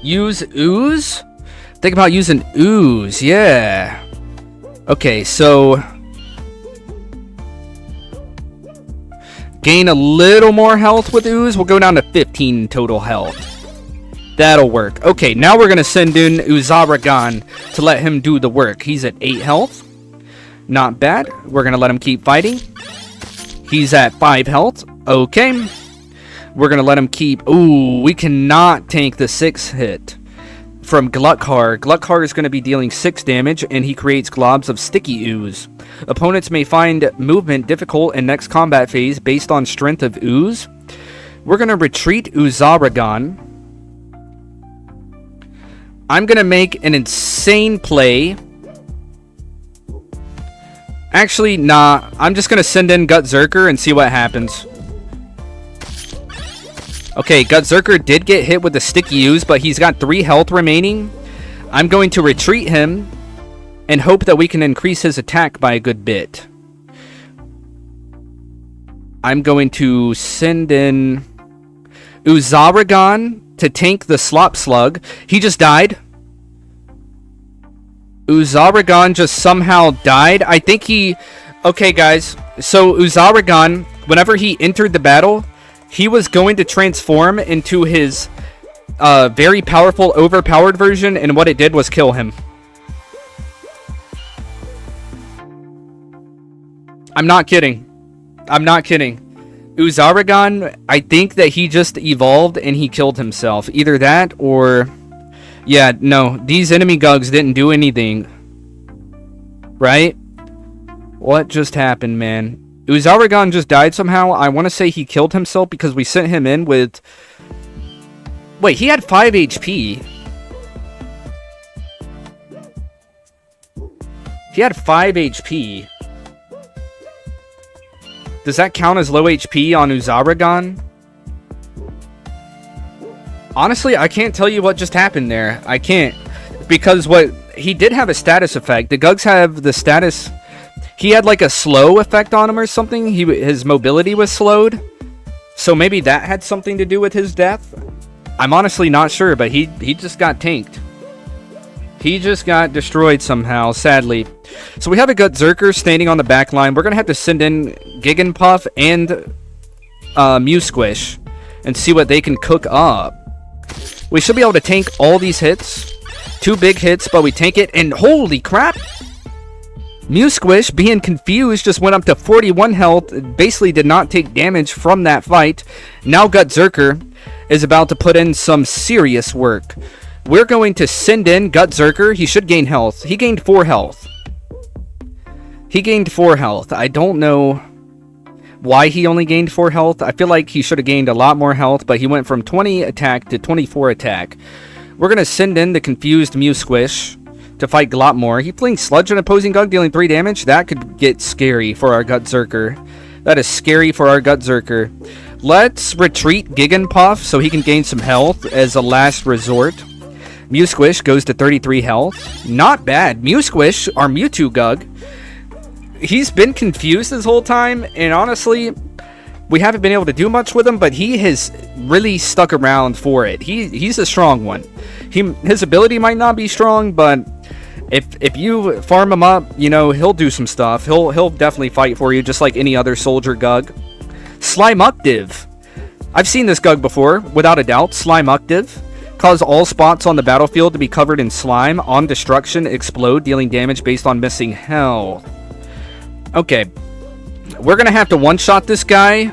Use ooze? Think about using ooze. Yeah. Okay, so gain a little more health with ooze. We'll go down to 15 total health. That'll work. Okay, now we're going to send in Uzaragon to let him do the work. He's at 8 health. Not bad. We're going to let him keep fighting. He's at 5 health. Okay. We're going to let him keep... Ooh, we cannot tank the 6 hit from Glutkar. Glutkar is going to be dealing 6 damage, and he creates globs of sticky ooze. Opponents may find movement difficult in next combat phase based on strength of ooze. We're going to retreat Uzaragon. I'm going to make an insane play. Actually, nah. I'm just going to send in Gutzerker and see what happens. Okay, Gutzerker did get hit with the sticky ooze, but he's got 3 health remaining. I'm going to retreat him and hope that we can increase his attack by a good bit. I'm going to send in Uzaragon to tank the Slop Slug. He just died. Uzaragon just somehow died. I think he... Okay, guys. So, Uzaragon, whenever he entered the battle, he was going to transform into his very powerful, overpowered version, and what it did was kill him. I'm not kidding. I'm not kidding. Uzaragon, I think that he just evolved and he killed himself. Either that or... Yeah, no. These enemy GUGs didn't do anything. Right? What just happened, man? Uzaragon just died somehow. I want to say he killed himself because we sent him in with... Wait, he had 5 HP. He had 5 HP. Does that count as low HP on Uzaragon? Honestly, I can't tell you what just happened there. I can't. Because he did have a status effect. The GUGs have the status... He had like a slow effect on him or something. His mobility was slowed. So maybe that had something to do with his death. I'm honestly not sure, but he just got tanked. He just got destroyed somehow, sadly. So we have a Gutzerker standing on the back line. We're going to have to send in Giganpuff and Mew-Squish and see what they can cook up. We should be able to tank all these hits. 2 big hits, but we tank it, and holy crap! Mew-Squish, being confused, just went up to 41 health, basically did not take damage from that fight. Now Gutzerker is about to put in some serious work. We're going to send in Gutzerker. He should gain health. He gained 4 health. He gained 4 health. I don't know why he only gained 4 health. I feel like he should have gained a lot more health, but he went from 20 attack to 24 attack. We're going to send in the confused Mew-Squish to fight Glotmore. He flings Sludge on opposing Gug, dealing 3 damage. That could get scary for our Gutzerker. That is scary for our Gutzerker. Let's retreat Giganpuff so he can gain some health as a last resort. Mew-Squish goes to 33 health. Not bad. Mew-Squish, our Mewtwo Gug, he's been confused this whole time, and honestly, we haven't been able to do much with him, but he has really stuck around for it. He's a strong one. His ability might not be strong, but if you farm him up, you know, he'll do some stuff. He'll definitely fight for you, just like any other soldier Gug. Slimuctive. I've seen this Gug before, without a doubt. Slimuctive. Cause all spots on the battlefield to be covered in slime. On destruction, explode, dealing damage based on missing health. Okay. We're going to have to one-shot this guy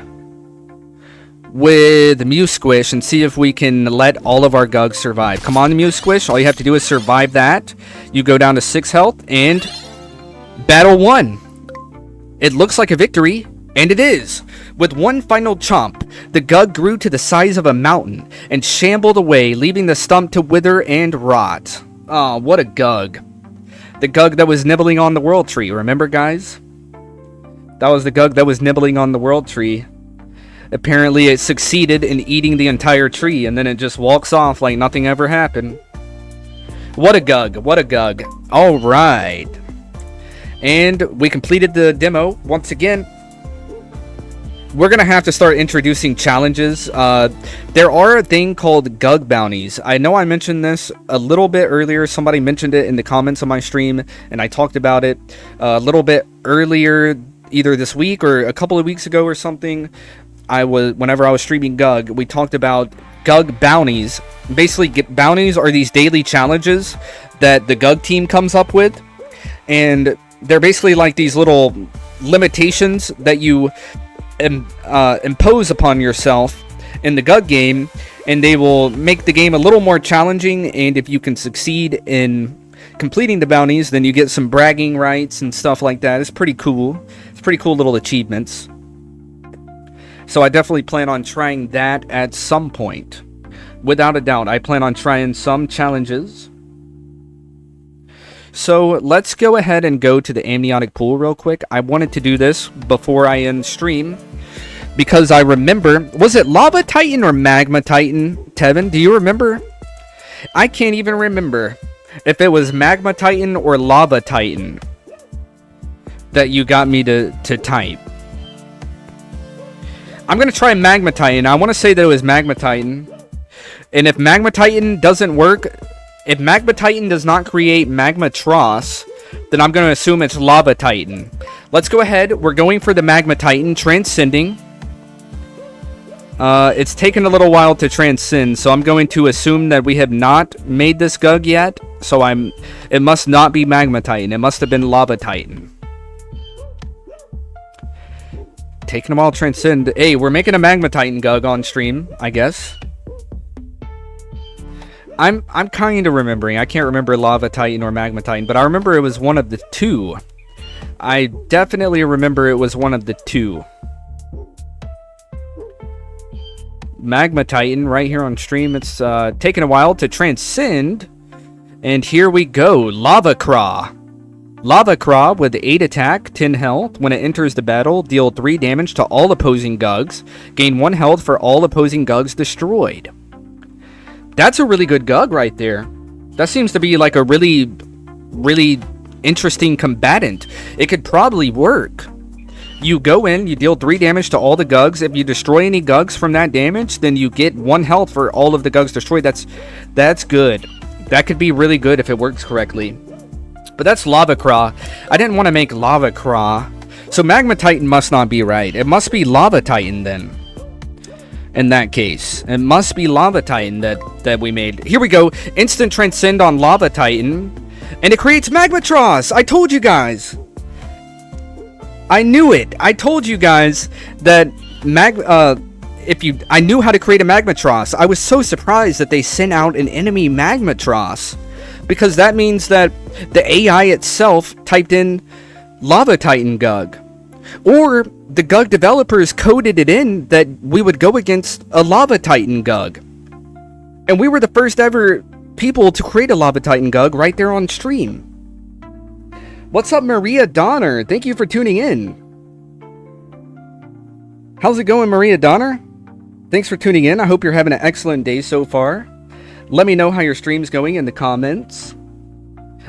with Mew-Squish and see if we can let all of our Gugs survive. Come on, Mew-Squish. All you have to do is survive that. You go down to 6 health, and battle 1. It looks like a victory, and it is. With one final chomp, the Gug grew to the size of a mountain and shambled away, leaving the stump to wither and rot. Oh, what a Gug. The Gug that was nibbling on the World Tree. Remember, guys? That was the Gug that was nibbling on the World Tree. Apparently, it succeeded in eating the entire tree, and then it just walks off like nothing ever happened. What a Gug. What a Gug. All right. And we completed the demo once again. We're going to have to start introducing challenges. There are a thing called GUG bounties. I know I mentioned this a little bit earlier. Somebody mentioned it in the comments on my stream, and I talked about it a little bit earlier, either this week or a couple of weeks ago or something. Whenever I was streaming GUG, we talked about GUG bounties. Basically, bounties are these daily challenges that the GUG team comes up with, and they're basically like these little limitations that you impose upon yourself in the GUG game, and they will make the game a little more challenging. And if you can succeed in completing the bounties, then you get some bragging rights and stuff like that. It's pretty cool. It's pretty cool little achievements. So I definitely plan on trying that at some point. Without a doubt, I plan on trying some challenges. So let's go ahead and go to the amniotic pool real quick. I wanted to do this before I end stream, because I remember, was it Lava Titan or Magma Titan, Tevin? Do you remember? I can't even remember if it was Magma Titan or Lava Titan that you got me to type. I'm going to try Magma Titan. I want to say that it was Magma Titan. And if Magma Titan doesn't work, if Magma Titan does not create Magma Tross, then I'm going to assume it's Lava Titan. Let's go ahead. We're going for the Magma Titan, transcending. It's taken a little while to transcend, so I'm going to assume that we have not made this GUG yet. So it must not be Magma Titan. It must have been Lava Titan. Taking a while to transcend. Hey, we're making a Magma Titan GUG on stream, I guess. I'm kind of remembering. I can't remember Lava Titan or Magma Titan, but I remember it was one of the two. I definitely remember it was one of the two. Magma Titan right here on stream. It's taken a while to transcend. And here we go. Lava Craw. Lava Craw with 8 attack, 10 health. When it enters the battle, deal 3 damage to all opposing GUGs. Gain 1 health for all opposing GUGs destroyed. That's a really good GUG right there. That seems to be like a really, really interesting combatant. It could probably work You go in, you deal 3 damage to all the GUGs. If you destroy any GUGs from that damage, then you get 1 health for all of the GUGs destroyed. That's good. That could be really good if it works correctly. But that's Lava Craw. I didn't want to make Lava Craw. So Magma Titan must not be right. It must be Lava Titan then. In that case. It must be Lava Titan that we made. Here we go. Instant Transcend on Lava Titan. And it creates Magmatros. I told you guys. I knew it. I told you guys that I knew how to create a Magmatros. I was so surprised that they sent out an enemy Magmatros, because that means that the AI itself typed in Lava Titan GUG, or the GUG developers coded it in that we would go against a Lava Titan GUG, and we were the first ever people to create a Lava Titan GUG right there on stream. What's up, Maria Donner? Thank you for tuning in. How's it going, Maria Donner? Thanks for tuning in. I hope you're having an excellent day so far. Let me know how your stream's going in the comments.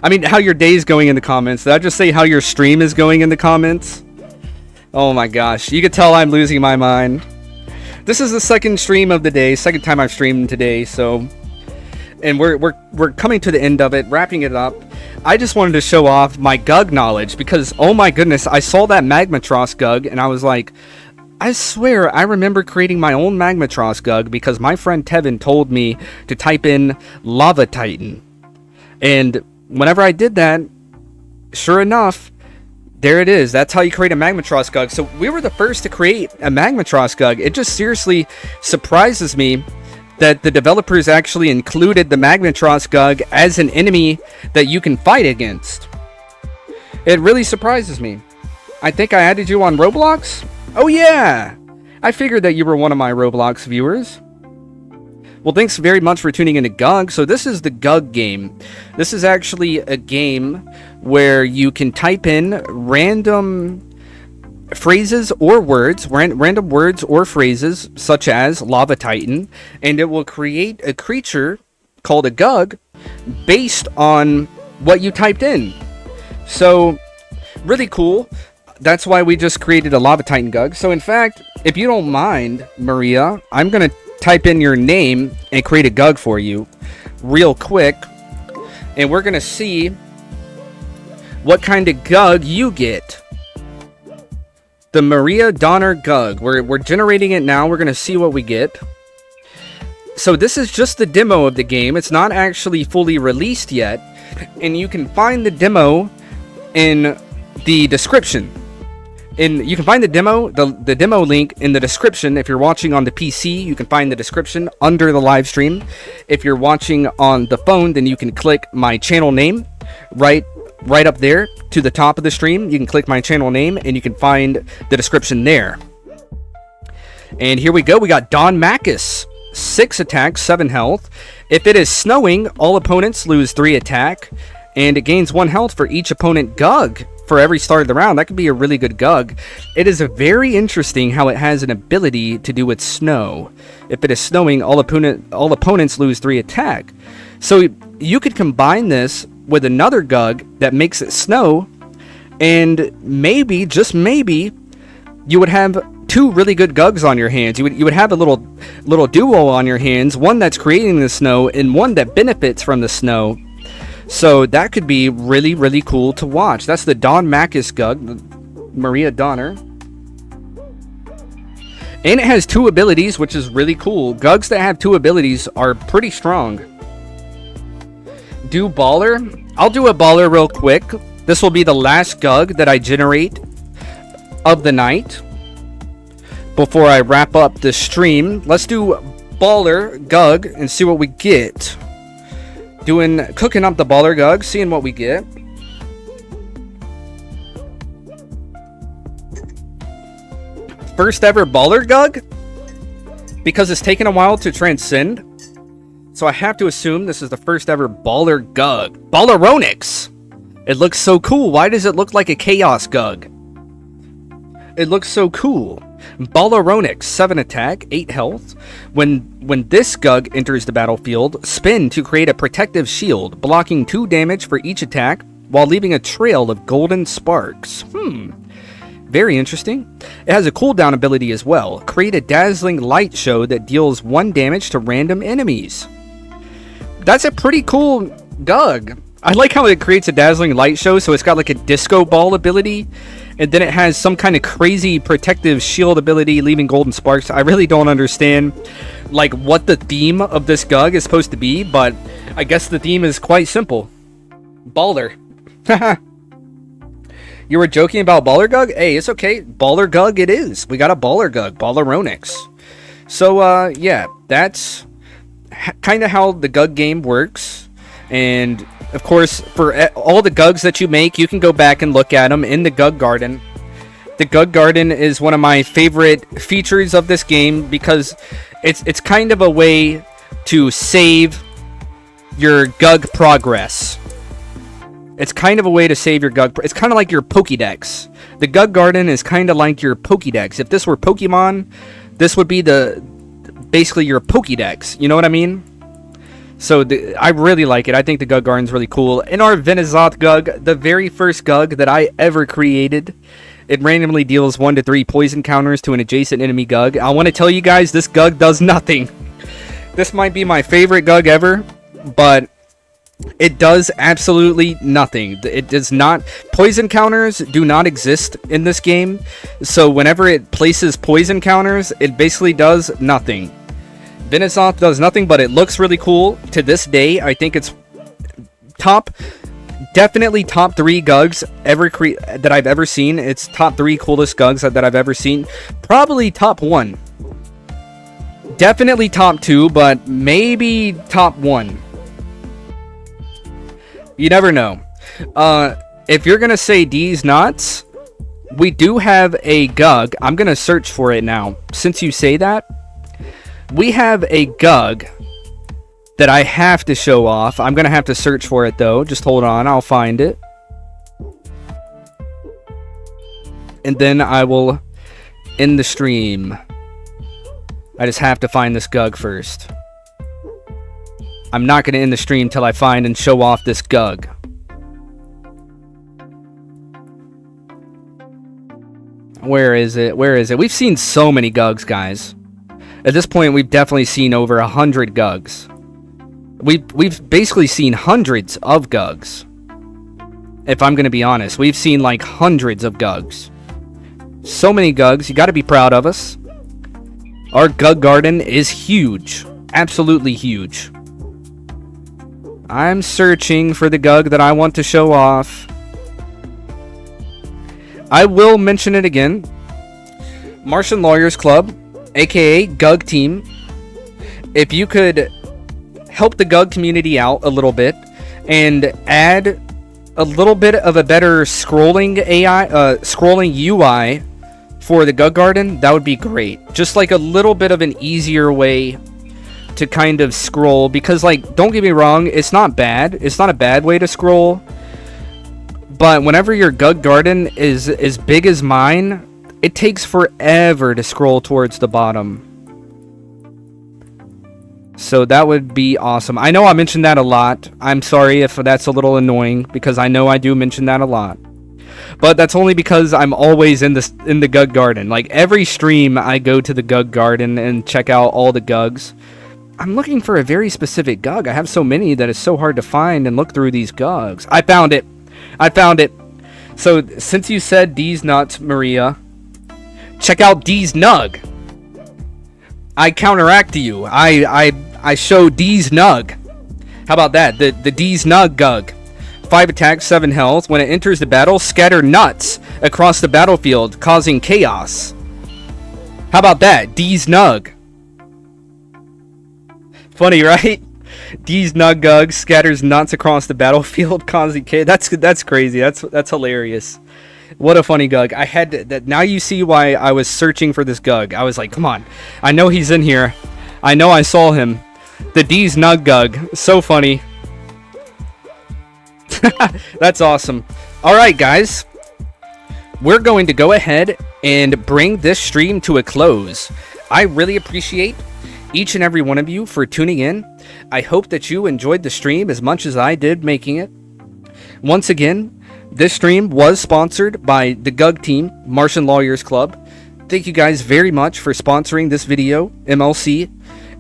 I mean, how your day's going in the comments. Did I just say how your stream is going in the comments? Oh my gosh. You could tell I'm losing my mind. This is the second stream of the day. Second time I've streamed today, so... And we're coming to the end of it, wrapping it up. I just wanted to show off my GUG knowledge, because, oh my goodness, I saw that Magmatros GUG, and I was like, I swear I remember creating my own Magmatros GUG because my friend Tevin told me to type in Lava Titan. And whenever I did that, sure enough, there it is. That's how you create a Magmatros GUG. So we were the first to create a Magmatros GUG. It just seriously surprises me that the developers actually included the Magmatros GUG as an enemy that you can fight against. It really surprises me. I think I added you on Roblox? Oh yeah! I figured that you were one of my Roblox viewers. Well, thanks very much for tuning into GUG. So this is the GUG game. This is actually a game where you can type in random phrases or words, random words or phrases, such as Lava Titan, and it will create a creature called a GUG based on what you typed in. So, really cool. That's why we just created a Lava Titan GUG. So in fact, if you don't mind, Maria, I'm going to type in your name and create a GUG for you real quick, and we're going to see what kind of GUG you get. The Maria Donner GUG. We're generating it now. We're going to see what we get. So this is just the demo of the game. It's not actually fully released yet. And you can find the demo in the description. You can find the demo, the demo link in the description. If you're watching on the PC, you can find the description under the live stream. If you're watching on the phone, then you can click my channel name right up there to the top of the stream. You can click my channel name and you can find the description there. And here we go. We got Don Macus, 6 attack, 7 health. If it is snowing, all opponents lose 3 attack, and it gains 1 health for each opponent GUG for every start of the round. That could be a really good GUG. It is very interesting how it has an ability to do with snow. If it is snowing, all opponents lose 3 attack. So you could combine this with another GUG that makes it snow, and maybe, just maybe, you would have 2 really good GUGs on your hands. You would have a little duo on your hands, one that's creating the snow and one that benefits from the snow. So that could be really, really cool to watch. That's the Don Macus GUG, Maria Donner. And it has 2 abilities, which is really cool. GUGs that have 2 abilities are pretty strong. Do Baller? I'll do a Baller real quick. This will be the last GUG that I generate of the night before I wrap up the stream. Let's do Baller GUG and see what we get. Cooking up the Baller GUG, seeing what we get. First ever Baller GUG, because it's taken a while to transcend. So I have to assume this is the first ever Baller GUG. Balleronix! It looks so cool. Why does it look like a Chaos GUG? It looks so cool. Balleronix, 7 attack, 8 health. When this GUG enters the battlefield, spin to create a protective shield, blocking 2 damage for each attack, while leaving a trail of golden sparks. Very interesting. It has a cooldown ability as well. Create a dazzling light show that deals 1 damage to random enemies. That's a pretty cool GUG. I like how it creates a dazzling light show, so it's got like a disco ball ability, and then it has some kind of crazy protective shield ability, leaving golden sparks. I really don't understand like what the theme of this GUG is supposed to be, but I guess the theme is quite simple. Baller. You were joking about Baller GUG? Hey, it's okay. Baller GUG it is. We got a Baller GUG, Balleronix. So, yeah, that's kind of how the GUG game works. And, of course, for all the GUGs that you make, you can go back and look at them in the GUG Garden. The GUG Garden is one of my favorite features of this game because it's kind of a way to save your GUG progress. It's kind of a way to save your GUG. It's kind of like your Pokédex. The GUG Garden is kind of like your Pokédex. If this were Pokemon, this would be basically your Pokédex. You know what I mean? So I really like it. I think the GUG Garden is really cool. In our Venusaur GUG, the very first GUG that I ever created, it randomly deals 1 to 3 poison counters to an adjacent enemy GUG. I want to tell you guys, this GUG does nothing. This might be my favorite GUG ever, but it does absolutely nothing. It does not. Poison counters do not exist in this game. So whenever it places poison counters, it basically does nothing. Venusaur does nothing, but it looks really cool. To this day, I think it's definitely top 3 GUGs that I've ever seen. It's top 3 coolest GUGs that I've ever seen. Probably top 1. Definitely top 2, but maybe top 1. You never know. If you're going to say D's nuts, we do have a GUG. I'm going to search for it now. Since you say that, we have a GUG that I have to show off. I'm going to have to search for it, though. Just hold on. I'll find it. And then I will end the stream. I just have to find this GUG first. I'm not going to end the stream till I find and show off this GUG. Where is it? Where is it? We've seen so many GUGs, guys. At this point, we've definitely seen over 100 GUGs. We've basically seen hundreds of GUGs. If I'm going to be honest. We've seen like hundreds of GUGs. So many GUGs. You got to be proud of us. Our GUG Garden is huge. Absolutely huge. I'm searching for the GUG that I want to show off. I will mention it again. Martian Lawyers Club, aka GUG Team. If you could help the GUG community out a little bit and add a little bit of a better scrolling UI for the GUG Garden, that would be great. Just like a little bit of an easier way to kind of scroll, because like, don't get me wrong, it's not bad. It's not a bad way to scroll. But whenever your GUG Garden is as big as mine, it takes forever to scroll towards the bottom. So that would be awesome. I know I mentioned that a lot. I'm sorry if that's a little annoying, because I know I do mention that a lot. But that's only because I'm always in the GUG Garden. Like every stream, I go to the GUG Garden and check out all the GUGs. I'm looking for a very specific GUG. I have so many that it's so hard to find and look through these GUGs. I found it. I found it. So since you said D's nuts, Maria, check out D's nug. I counteract to you. I show D's nug. How about that? The D's nug GUG. 5 attacks, 7 health. When it enters the battle, scatter nuts across the battlefield, causing chaos. How about that? D's nug. Funny, right? D's nug GUG scatters nuts across the battlefield, causing chaos. That's crazy. That's hilarious. What a funny GUG. I had to, that. Now you see why I was searching for this GUG. I was like, come on. I know he's in here. I know I saw him. The D's nug GUG. So funny. That's awesome. Alright, guys. We're going to go ahead and bring this stream to a close. I really appreciate each and every one of you for tuning in. I hope that you enjoyed the stream as much as I did making it. Once again, This stream was sponsored by the GUG team, Martian Lawyers Club. Thank you guys very much for sponsoring this video, MLC.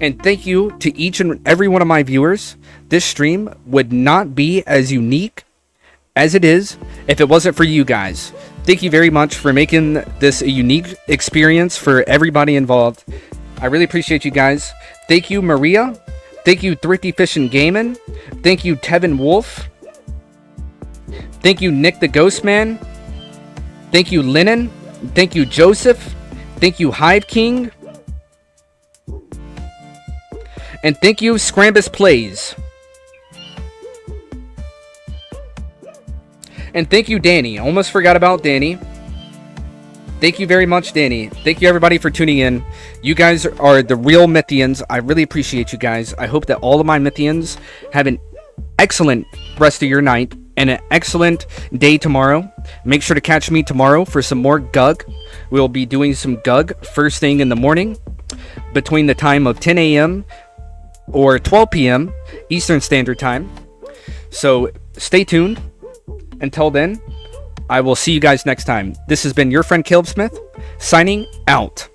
And thank you to each and every one of my viewers. This stream would not be as unique as it is if it wasn't for you guys. Thank you very much for making this a unique experience for everybody involved. I really appreciate you guys. Thank you, Maria. Thank you, Thrifty Fish and Gaming. Thank you, Tevin Wolf. Thank you, Nick the Ghost Man. Thank you, Lennon. Thank you, Joseph. Thank you, Hive King. And thank you, Scrambus Plays. And thank you, Danny. Almost forgot about Danny. Thank you very much, Danny. Thank you, everybody, for tuning in. You guys are the real Mythians. I really appreciate you guys. I hope that all of my Mythians have an excellent rest of your night and an excellent day tomorrow. Make sure to catch me tomorrow for some more GUG. We'll be doing some GUG first thing in the morning between the time of 10 a.m. or 12 p.m. Eastern Standard Time. So stay tuned. Until then, I will see you guys next time. This has been your friend Caleb Smith, signing out.